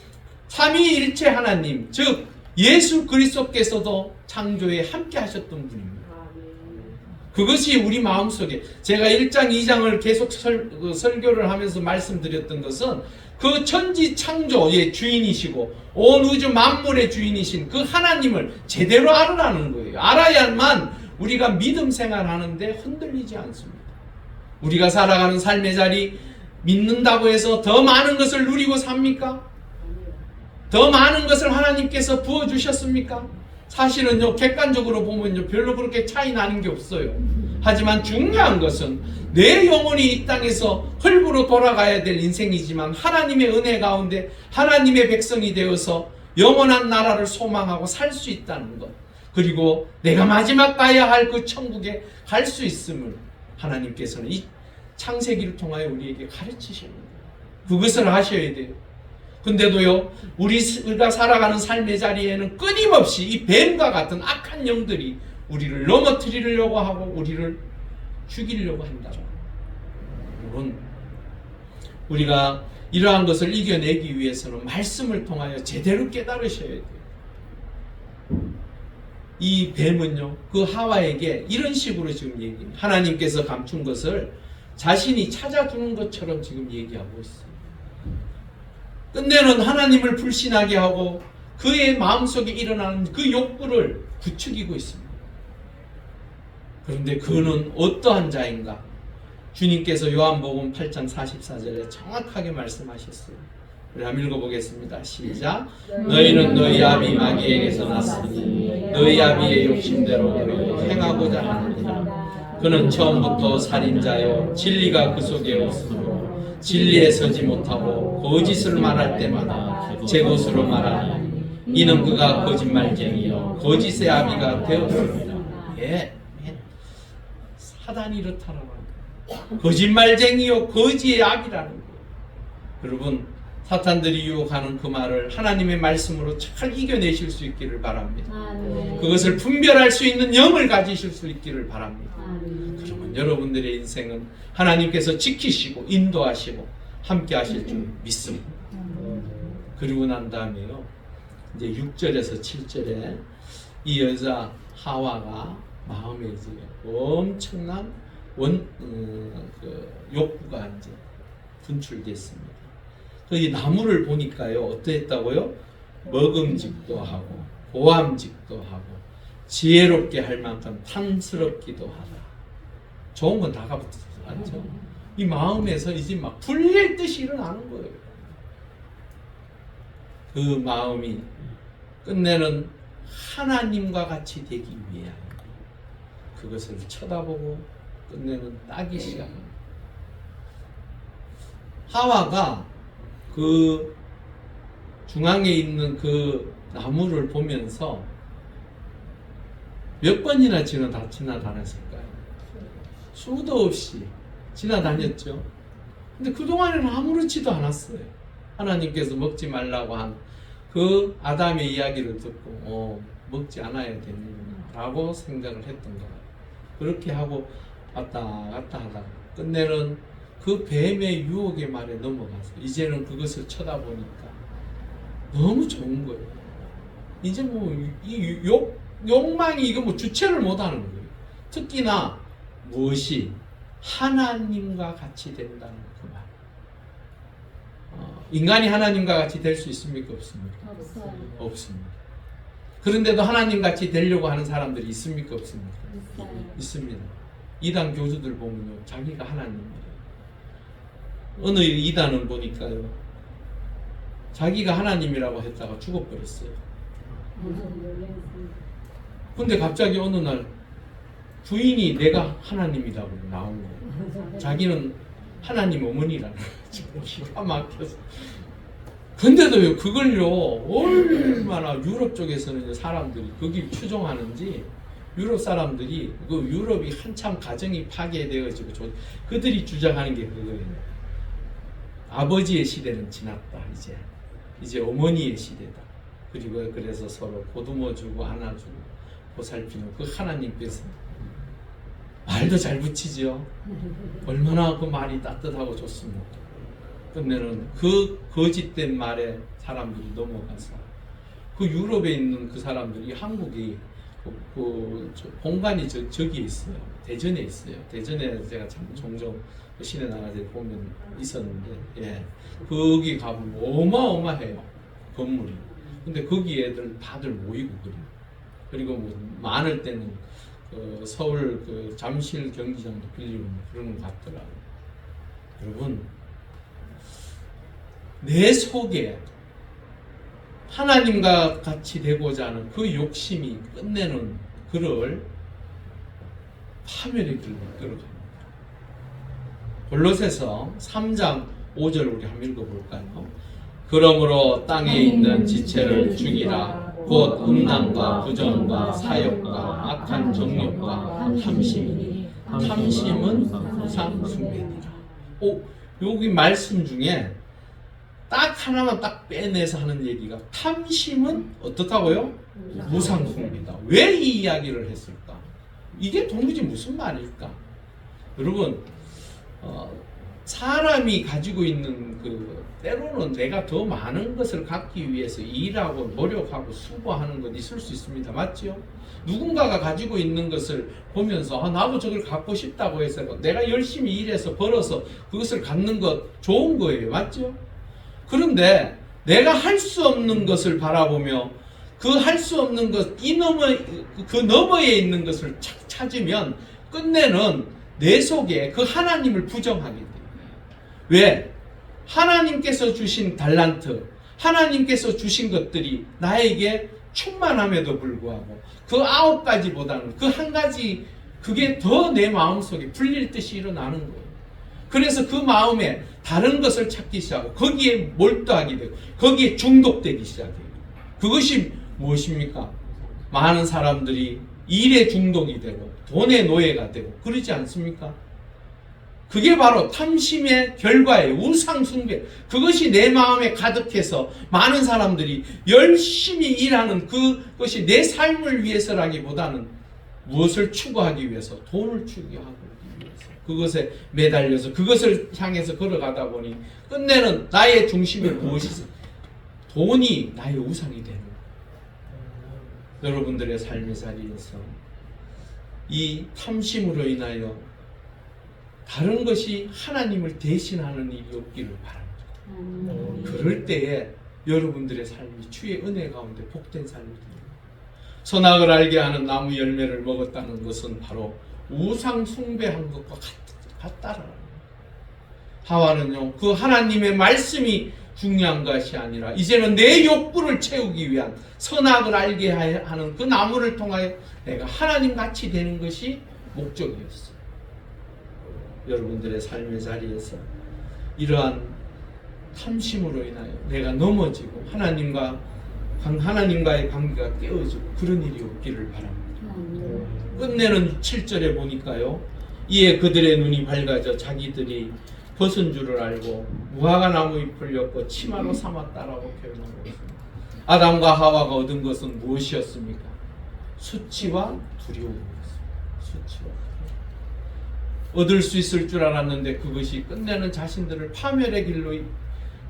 삼위일체 하나님, 즉 예수 그리스도께서도 창조에 함께 하셨던 분입니다. 그것이 우리 마음속에, 제가 1장 2장을 계속 설교를 하면서 말씀드렸던 것은 그 천지 창조의 주인이시고 온 우주 만물의 주인이신 그 하나님을 제대로 알으라는 거예요. 알아야만 우리가 믿음 생활하는데 흔들리지 않습니다. 우리가 살아가는 삶의 자리 믿는다고 해서 더 많은 것을 누리고 삽니까? 더 많은 것을 하나님께서 부어주셨습니까? 사실은요, 객관적으로 보면요, 별로 그렇게 차이 나는 게 없어요. 하지만 중요한 것은 내 영혼이 이 땅에서 흙으로 돌아가야 될 인생이지만 하나님의 은혜 가운데 하나님의 백성이 되어서 영원한 나라를 소망하고 살 수 있다는 것. 그리고 내가 마지막 가야 할 그 천국에 갈 수 있음을 하나님께서는 이 창세기를 통하여 우리에게 가르치시는 거예요. 그것을 하셔야 돼요. 근데도요, 우리가 살아가는 삶의 자리에는 끊임없이 이 뱀과 같은 악한 영들이 우리를 넘어뜨리려고 하고 우리를 죽이려고 한다. 여러분, 우리가 이러한 것을 이겨내기 위해서는 말씀을 통하여 제대로 깨달으셔야 돼요. 이 뱀은요, 그 하와에게 이런 식으로 지금 얘기해요. 하나님께서 감춘 것을 자신이 찾아주는 것처럼 지금 얘기하고 있어요. 끝내는 하나님을 불신하게 하고 그의 마음속에 일어나는 그 욕구를 부추기고 있습니다. 그런데 그는 어떠한 자인가? 주님께서 요한복음 8장 44절에 정확하게 말씀하셨어요. 우리 한번 읽어보겠습니다. 시작. 너희는 너희 아비 마귀에게서 났으니 너희 아비의 욕심대로 너희도 행하고자 하느니라. 그는 처음부터 살인자요 진리가 그 속에 없으므로 진리에 서지 못하고 거짓을 말할 때마다 제 것으로 말하니 이는 그가 거짓말쟁이요 거짓의 아비가 되었습니다. 예, 사단이 이렇다라고 합니다. 거짓말쟁이요 거짓의 아비라는 거예요. 여러분, 사탄들이 유혹하는 그 말을 하나님의 말씀으로 잘 이겨내실 수 있기를 바랍니다. 그것을 분별할 수 있는 영을 가지실 수 있기를 바랍니다. 그러면 여러분들의 인생은 하나님께서 지키시고 인도하시고 함께 하실 줄 믿습니다. 그리고 난 다음에요, 이제 6절에서 7절에 이 여자 하와가 마음에 이제 엄청난 욕구가 이제 분출됐습니다. 이 나무를 보니까요, 어떠했다고요? 먹음직도 하고 보암직도 하고 지혜롭게 할 만큼 탐스럽기도 하다. 좋은 건 다 가붙었죠. 이 마음에서 이제 막 불릴 듯이 일어나는 거예요. 그 마음이 끝내는 하나님과 같이 되기 위하여 그것을 쳐다보고 끝내는 따기 시작합니다. 하와가 그 중앙에 있는 그 나무를 보면서 몇 번이나 지나다녔을까요? 수도 없이 지나다녔죠. 근데 그동안에는 아무렇지도 않았어요. 하나님께서 먹지 말라고 한 그 아담의 이야기를 듣고 먹지 않아야 되는구나라고 생각을 했던 거예요. 그렇게 하고 왔다 갔다 하다가 끝내는 그 뱀의 유혹의 말에 넘어가서 이제는 그것을 쳐다보니까 너무 좋은 거예요. 이제 뭐 이 욕망이 이거 뭐 주체를 못하는 거예요. 특히나 무엇이 하나님과 같이 된다는 그 말. 인간이 하나님과 같이 될 수 있습니까? 없습니까? 없어요. 없습니다. 그런데도 하나님 같이 되려고 하는 사람들이 있습니까? 없습니까? 있어요. 있습니다. 이단 교주들 보면요, 자기가 하나님이에요. 어느 이단을 보니까요, 자기가 하나님이라고 했다가 죽어버렸어요. 근데 갑자기 어느 날 부인이 내가 하나님이라고 나온 거예요. 자기는 하나님 어머니라는 거죠. 기가 막혀서. 근데도요, 그걸요, 얼마나 유럽 쪽에서는 사람들이 거기 추종하는지, 유럽 사람들이 그 유럽이 한참 가정이 파괴되어지고 그들이 주장하는 게 그거예요. 아버지의 시대는 지났다. 이제 어머니의 시대다. 그리고 그래서 서로 보듬어주고 안아주고 보살피는 그 하나님께서 말도 잘 붙이죠. 얼마나 그 말이 따뜻하고 좋습니까? 끝내는 그 거짓된 말에 사람들이 넘어가서 그 유럽에 있는 그 사람들이 한국이 본관이 저기 있어요. 대전에 있어요. 대전에 제가 참 종종 시내 나가서 보면 있었는데, 예, 거기 가보면 어마어마해요, 건물이. 근데 거기 애들 다들 모이고 그래요. 그리고 뭐 많을 때는 서울 그 잠실 경기장도 빌리고 그러는 것 같더라고요. 여러분, 내 속에 하나님과 같이 되고자 하는 그 욕심이 끝내는 그를 파멸의 길로 끌어갑니다. 골로새서 3장 5절 우리 한번 읽어볼까요? 그러므로 땅에 있는 지체를 죽이라. 곧 음란과 부정과 사욕과 악한 정욕과 탐심이니 탐심은 우상 숭배니라. 여기 말씀 중에 딱 하나만 딱 빼내서 하는 얘기가, 탐심은 어떻다고요? 우상 숭배다. 왜 이 이야기를 했을까? 이게 도무지 무슨 말일까? 여러분, 사람이 가지고 있는 때로는 내가 더 많은 것을 갖기 위해서 일하고 노력하고 수고하는 건 있을 수 있습니다. 맞죠? 누군가가 가지고 있는 것을 보면서 나도 저걸 갖고 싶다고 해서 내가 열심히 일해서 벌어서 그것을 갖는 것 좋은 거예요. 맞죠? 그런데 내가 할 수 없는 것을 바라보며 그 할 수 없는 것, 그 너머에 있는 것을 찾으면 끝내는 내 속에 그 하나님을 부정하게 돼요. 왜? 하나님께서 주신 달란트, 하나님께서 주신 것들이 나에게 충만함에도 불구하고 그 9가지보다는 그 한 가지, 그게 더 내 마음속에 불릴 듯이 일어나는 거예요. 그래서 그 마음에 다른 것을 찾기 시작하고 거기에 몰두하게 되고 거기에 중독되기 시작해요. 그것이 무엇입니까? 많은 사람들이 일에 중독이 되고 돈의 노예가 되고 그러지 않습니까? 그게 바로 탐심의 결과예요. 우상 숭배. 그것이 내 마음에 가득해서 많은 사람들이 열심히 일하는 그것이 내 삶을 위해서라기보다는 무엇을 추구하기 위해서, 돈을 추구하기 위해서, 그것에 매달려서 그것을 향해서 걸어가다 보니 끝내는 나의 중심에 무엇이 있어? 돈이 나의 우상이 되는 거예요. 여러분들의 삶의 자리에서 이 탐심으로 인하여 다른 것이 하나님을 대신하는 일이 없기를 바랍니다. 그럴 때에 여러분들의 삶이 주의 은혜 가운데 복된 삶이 됩니다. 선악을 알게 하는 나무 열매를 먹었다는 것은 바로 우상 숭배한 것과 같다라는 거예요. 하와는요, 그 하나님의 말씀이 중요한 것이 아니라 이제는 내 욕구를 채우기 위한 선악을 알게 하는 그 나무를 통하여 내가 하나님 같이 되는 것이 목적이었어요. 여러분들의 삶의 자리에서 이러한 탐심으로 인하여 내가 넘어지고 하나님과의 관계가 깨어지고 그런 일이 없기를 바랍니다. 끝내는 7절에 보니까요, 이에 그들의 눈이 밝아져 자기들이 벗은 줄을 알고 무화과 나무 잎을 엮고 치마로 삼았다라고 표현하고 있습니다. 아담과 하와가 얻은 것은 무엇이었습니까? 수치와 두려움이었습니다. 수치와 얻을 수 있을 줄 알았는데 그것이 끝내는 자신들을 파멸의 길로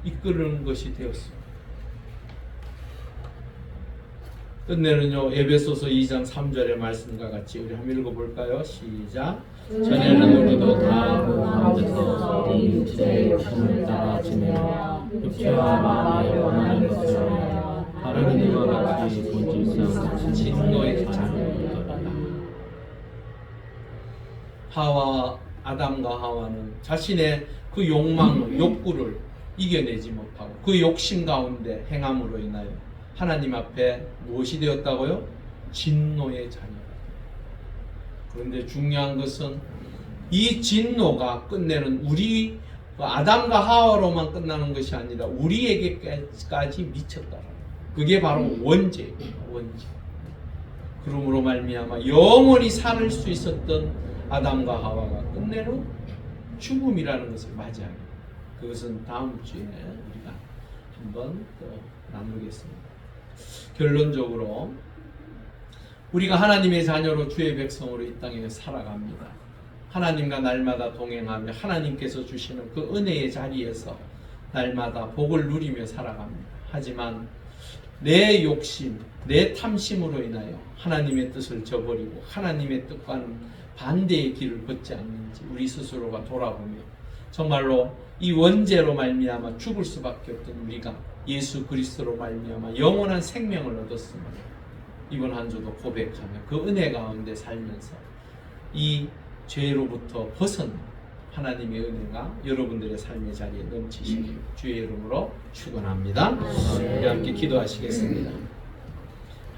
이끄는 것이 되었습니다. 끝내는요, 에베소서 2장 3절의 말씀과 같이 우리 한번 읽어볼까요? 시작. 전에는 우리도 다 그 가운데서 이 육체의 욕심을 따라 지내며 육체와 마음에 원하는 것을 하여 다른 이와 같이 본질상 진노의 자녀이더라. 아담과 하와는 자신의 그 욕망, 욕구를 이겨내지 못하고 그 욕심 가운데 행함으로 인하여 하나님 앞에 무엇이 되었다고요? 진노의 자녀가. 그런데 중요한 것은 이 진노가 끝내는 우리 아담과 하와로만 끝나는 것이 아니라 우리에게까지 미쳤다. 그게 바로 원죄예요. 원죄. 그러므로 말미암아 영원히 살 수 있었던 아담과 하와가 끝내는 죽음이라는 것을 맞이하게. 그것은 다음 주에 우리가 한번 또 나누겠습니다. 결론적으로 우리가 하나님의 자녀로 주의 백성으로 이 땅에 살아갑니다. 하나님과 날마다 동행하며 하나님께서 주시는 그 은혜의 자리에서 날마다 복을 누리며 살아갑니다. 하지만 내 욕심, 내 탐심으로 인하여 하나님의 뜻을 저버리고 하나님의 뜻과는 반대의 길을 걷지 않는지 우리 스스로가 돌아보며 정말로 이 원죄로 말미암아 죽을 수밖에 없던 우리가 예수 그리스도로 말미암아 영원한 생명을 얻었습니다. 이번 한 주도 고백하며 그 은혜 가운데 살면서 이 죄로부터 벗어난 하나님의 은혜가 여러분들의 삶의 자리에 넘치시길 주의 이름으로 축원합니다. 우리 함께 기도하시겠습니다.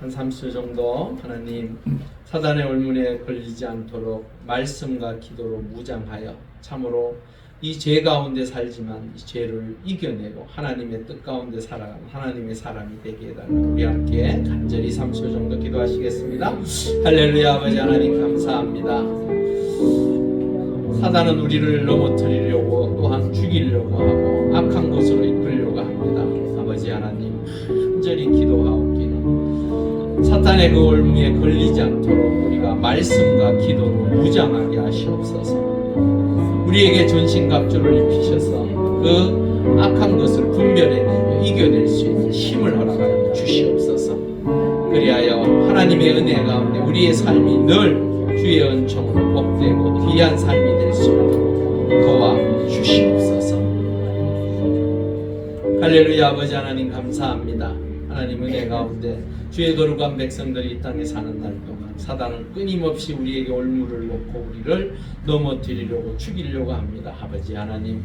한 3수 정도 하나님 사단의 올문에 걸리지 않도록 말씀과 기도로 무장하여 참으로 이 죄 가운데 살지만 이 죄를 이겨내고 하나님의 뜻 가운데 살아가는 하나님의 사람이 되게 해달라고 우리 함께 간절히 3수 정도 기도하시겠습니다. 할렐루야. 아버지 하나님 감사합니다. 사단은 우리를 넘어뜨리려고 또한 죽이려고 하고 악한 곳으로 이끌려고 합니다. 아버지 하나님 간절히 기도하옵기는 사탄의 그 올무에 걸리지 않도록 우리가 말씀과 기도로 무장하게 하시옵소서. 우리에게 전신갑주를 입히셔서 그 악한 것을 분별해내며 이겨낼 수 있는 힘을 허락하여 주시옵소서. 그리하여 하나님의 은혜 가운데 우리의 삶이 늘 주의 은총으로 복되고 귀한 삶이 될 수 있도록 도와주시옵소서. 할렐루야. 아버지 하나님 감사합니다. 하나님 은혜 가운데 주의 거룩한 백성들이 이 땅에 사는 날 동안 사단은 끊임없이 우리에게 올무를 놓고 우리를 넘어뜨리려고 죽이려고 합니다. 아버지 하나님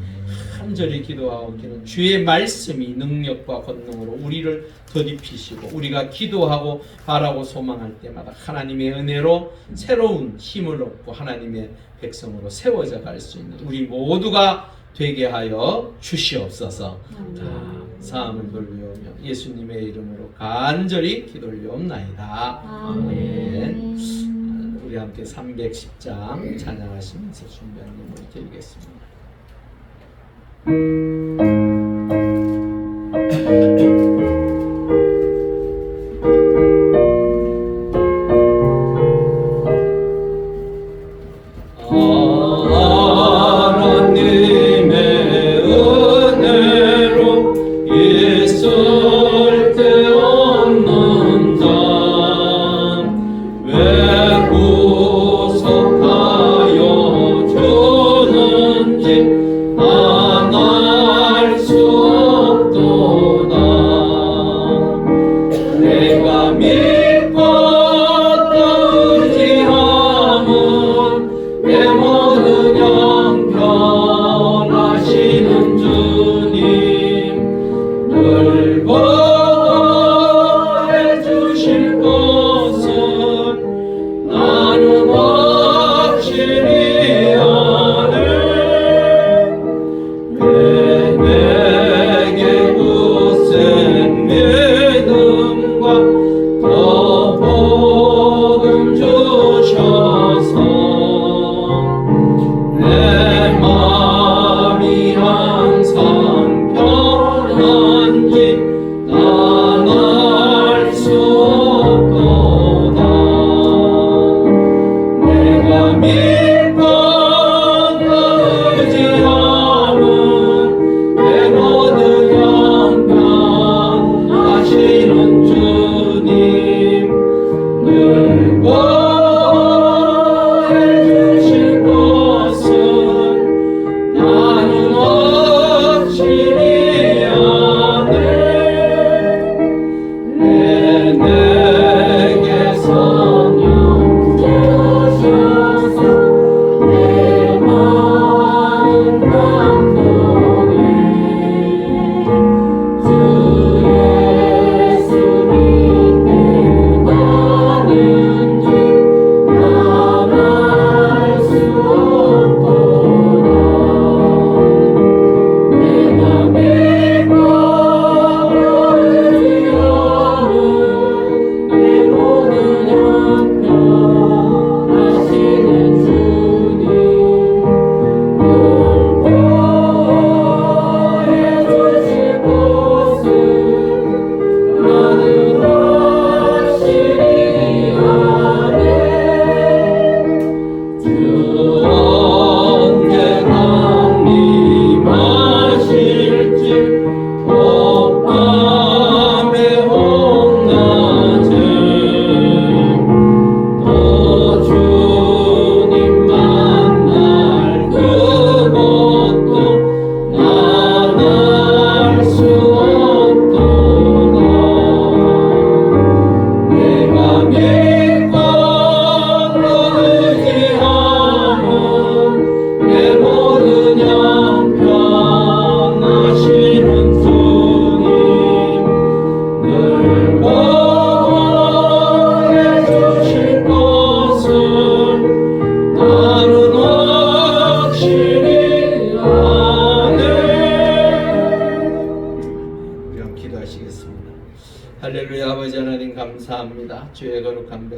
간절히 기도하옵기는 주의 말씀이 능력과 권능으로 우리를 덧입히시고 우리가 기도하고 바라고 소망할 때마다 하나님의 은혜로 새로운 힘을 얻고 하나님의 백성으로 세워져 갈 수 있는 우리 모두가 되게 하여 주시옵소서. 감사함을 돌려오며 예수님의 이름으로 간절히 기도올려옵나이다. 아멘. 우리 함께 310장 찬양하시면서 준비한 예물 드리겠습니다. 주님 늘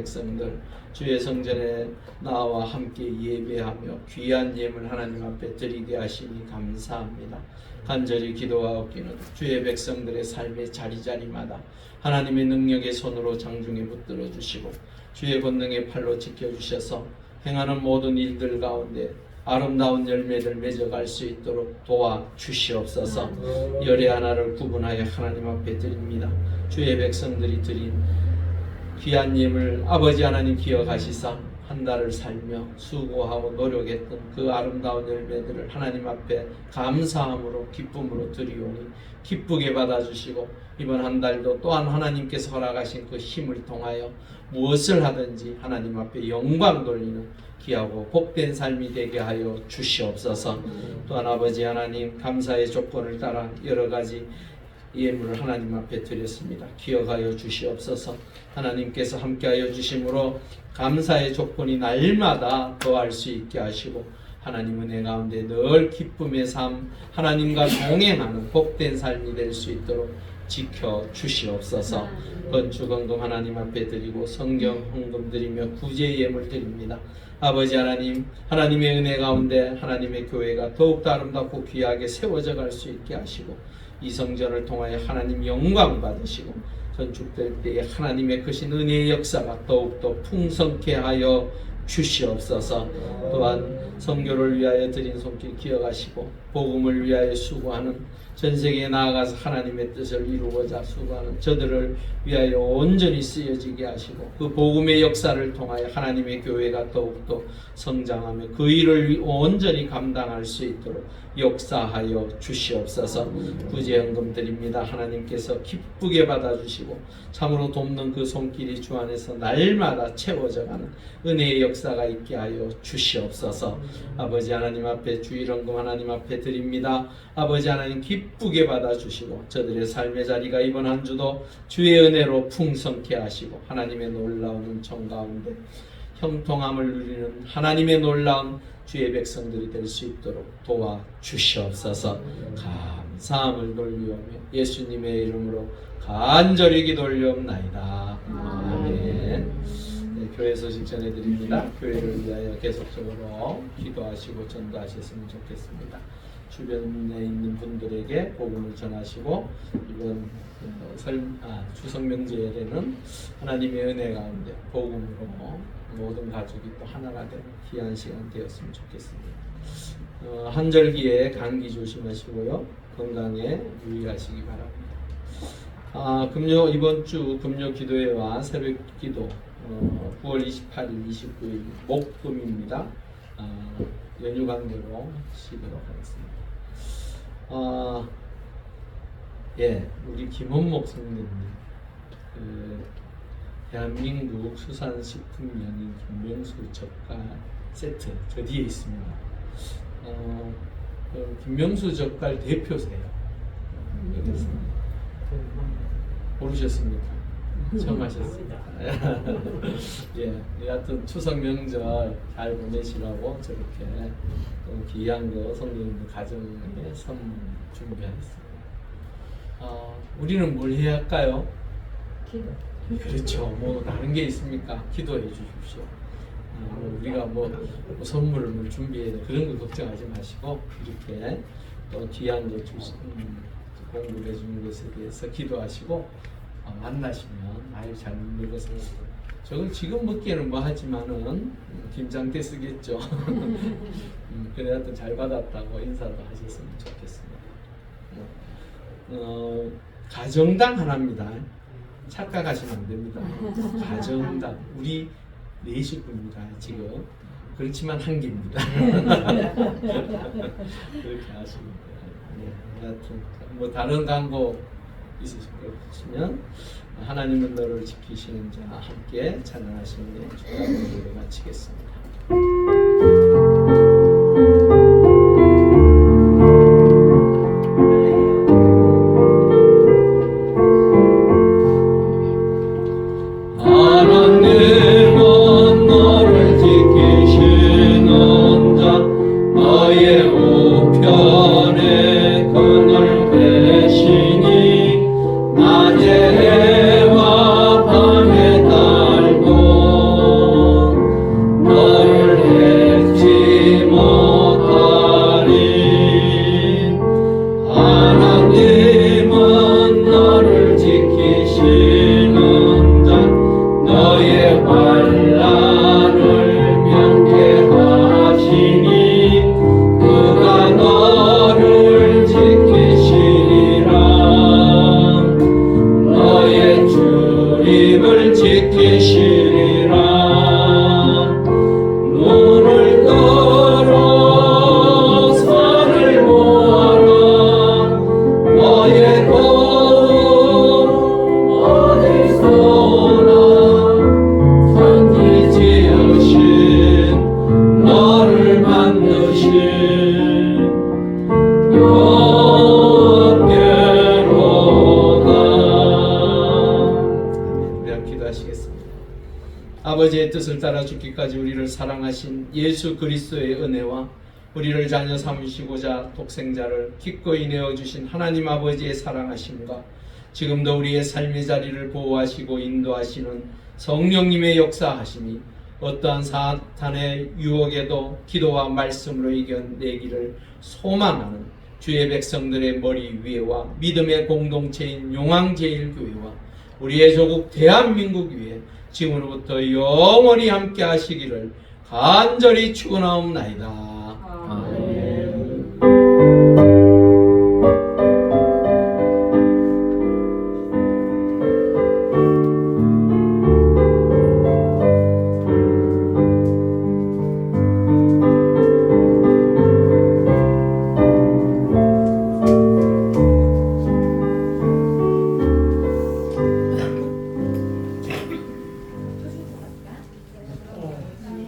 백성들 주의 성전에 나와 함께 예배하며 귀한 예물 하나님 앞에 드리게 하시니 감사합니다. 간절히 기도하옵기는 주의 백성들의 삶의 자리자리마다 하나님의 능력의 손으로 장중에 붙들어 주시고 주의 권능의 팔로 지켜주셔서 행하는 모든 일들 가운데 아름다운 열매를 맺어갈 수 있도록 도와주시옵소서. 열의 하나를 구분하여 하나님 앞에 드립니다. 주의 백성들이 드린 귀한 예물 아버지 하나님 기억하시사 한 달을 살며 수고하고 노력했던 그 아름다운 열매들을 하나님 앞에 감사함으로 기쁨으로 드리오니 기쁘게 받아주시고 이번 한 달도 또한 하나님께서 허락하신 그 힘을 통하여 무엇을 하든지 하나님 앞에 영광 돌리는 귀하고 복된 삶이 되게 하여 주시옵소서. 또한 아버지 하나님 감사의 조건을 따라 여러 가지 예물을 하나님 앞에 드렸습니다. 기억하여 주시옵소서. 하나님께서 함께하여 주심으로 감사의 조건이 날마다 더할 수 있게 하시고 하나님 은혜 가운데 늘 기쁨의 삶 하나님과 동행하는 복된 삶이 될 수 있도록 지켜 주시옵소서. 건축헌금 하나님 앞에 드리고 성경 헌금 드리며 구제 예물 드립니다. 아버지 하나님, 하나님의 은혜 가운데 하나님의 교회가 더욱더 아름답고 귀하게 세워져 갈 수 있게 하시고 이 성전을 통하여 하나님 영광 받으시고 건축될 때에 하나님의 크신 은혜의 역사가 더욱더 풍성케 하여 주시옵소서. 또한 선교를 위하여 드린 손길 기억하시고 복음을 위하여 수고하는 전 세계에 나아가서 하나님의 뜻을 이루고자 수고하는 저들을 위하여 온전히 쓰여지게 하시고 그 복음의 역사를 통하여 하나님의 교회가 더욱더 성장하며 그 일을 온전히 감당할 수 있도록 역사하여 주시옵소서. 구제헌금 드립니다. 하나님께서 기쁘게 받아주시고 참으로 돕는 그 손길이 주 안에서 날마다 채워져가는 은혜의 역사가 있게 하여 주시옵소서. 아버지 하나님 앞에 주일헌금 하나님 앞에 드립니다. 아버지 하나님 기쁘게 받아주시고 저들의 삶의 자리가 이번 한 주도 주의 은혜로 풍성케 하시고 하나님의 놀라운 은총 가운데 형통함을 누리는 하나님의 놀라운 주의 백성들이 될 수 있도록 도와주시옵소서. 감사함을 돌리오며 예수님의 이름으로 간절히 기도 올리옵나이다. 아멘. 네, 교회 소식 전해드립니다. 교회를 위하여 계속적으로 기도하시고 전도하셨으면 좋겠습니다. 주변에 있는 분들에게 복음을 전하시고 이번 추석 명절에는 하나님의 은혜 가운데 복음으로 모든 가족이 또 하나가 되는 귀한 시간 되었으면 좋겠습니다. 한절기에 감기 조심하시고요. 건강에 유의하시기 바랍니다. 이번 주 금요 기도회와 새벽 기도 9월 28일, 29일 목금입니다. 연휴 관계로 쉬도록 하겠습니다. 우리 김원목 선생님, 대한민국 수산식품명인 김명수 젓갈 세트 저 뒤에 있습니다. 김명수 젓갈 대표세요. 모르셨습니까? 처음 하셨습니다. 하여튼 추석 명절 잘 보내시라고 저렇게 귀한 거 성도님들 가정에 선물 준비하겠습니다. 우리는 뭘 해야 할까요? 기도. 그렇죠. 뭐 다른 게 있습니까? 기도해 주십시오. 우리가 뭐 선물을 준비해 그런 거 걱정하지 마시고 이렇게 또 귀한 거 공부해 주는 것에 대해서 기도하시고 만나시면 아유 잘 먹는 것을 저걸 지금 먹기에는 뭐 하지만은 김장때 쓰겠죠. 그래도 잘 받았다고 인사도 하셨으면 좋겠습니다. 가정당 하나입니다. 착각하시면 안 됩니다. 가정당 우리 4식구입니다. 지금 그렇지만 한 개입니다. 그렇게 하시면 돼요. 하여튼 뭐 다른 광고 있으시면 하나님은 너를 지키시는 자 함께 찬양하시는 주간으로 마치겠습니다. 하나님은 너를 지키시는 자 너의 우편에 그늘 대시니 낮에 해와 밤에 달고 아버지의 뜻을 따라 죽기까지 우리를 사랑하신 예수 그리스도의 은혜와 우리를 자녀 삼으시고자 독생자를 기꺼이 내어주신 하나님 아버지의 사랑하심과 지금도 우리의 삶의 자리를 보호하시고 인도하시는 성령님의 역사하심이 어떠한 사탄의 유혹에도 기도와 말씀으로 이겨내기를 소망하는 주의 백성들의 머리 위에와 믿음의 공동체인 용왕제일교회와 우리의 조국 대한민국 위에 지금으로부터 영원히 함께 하시기를 간절히 축원하옵나이다.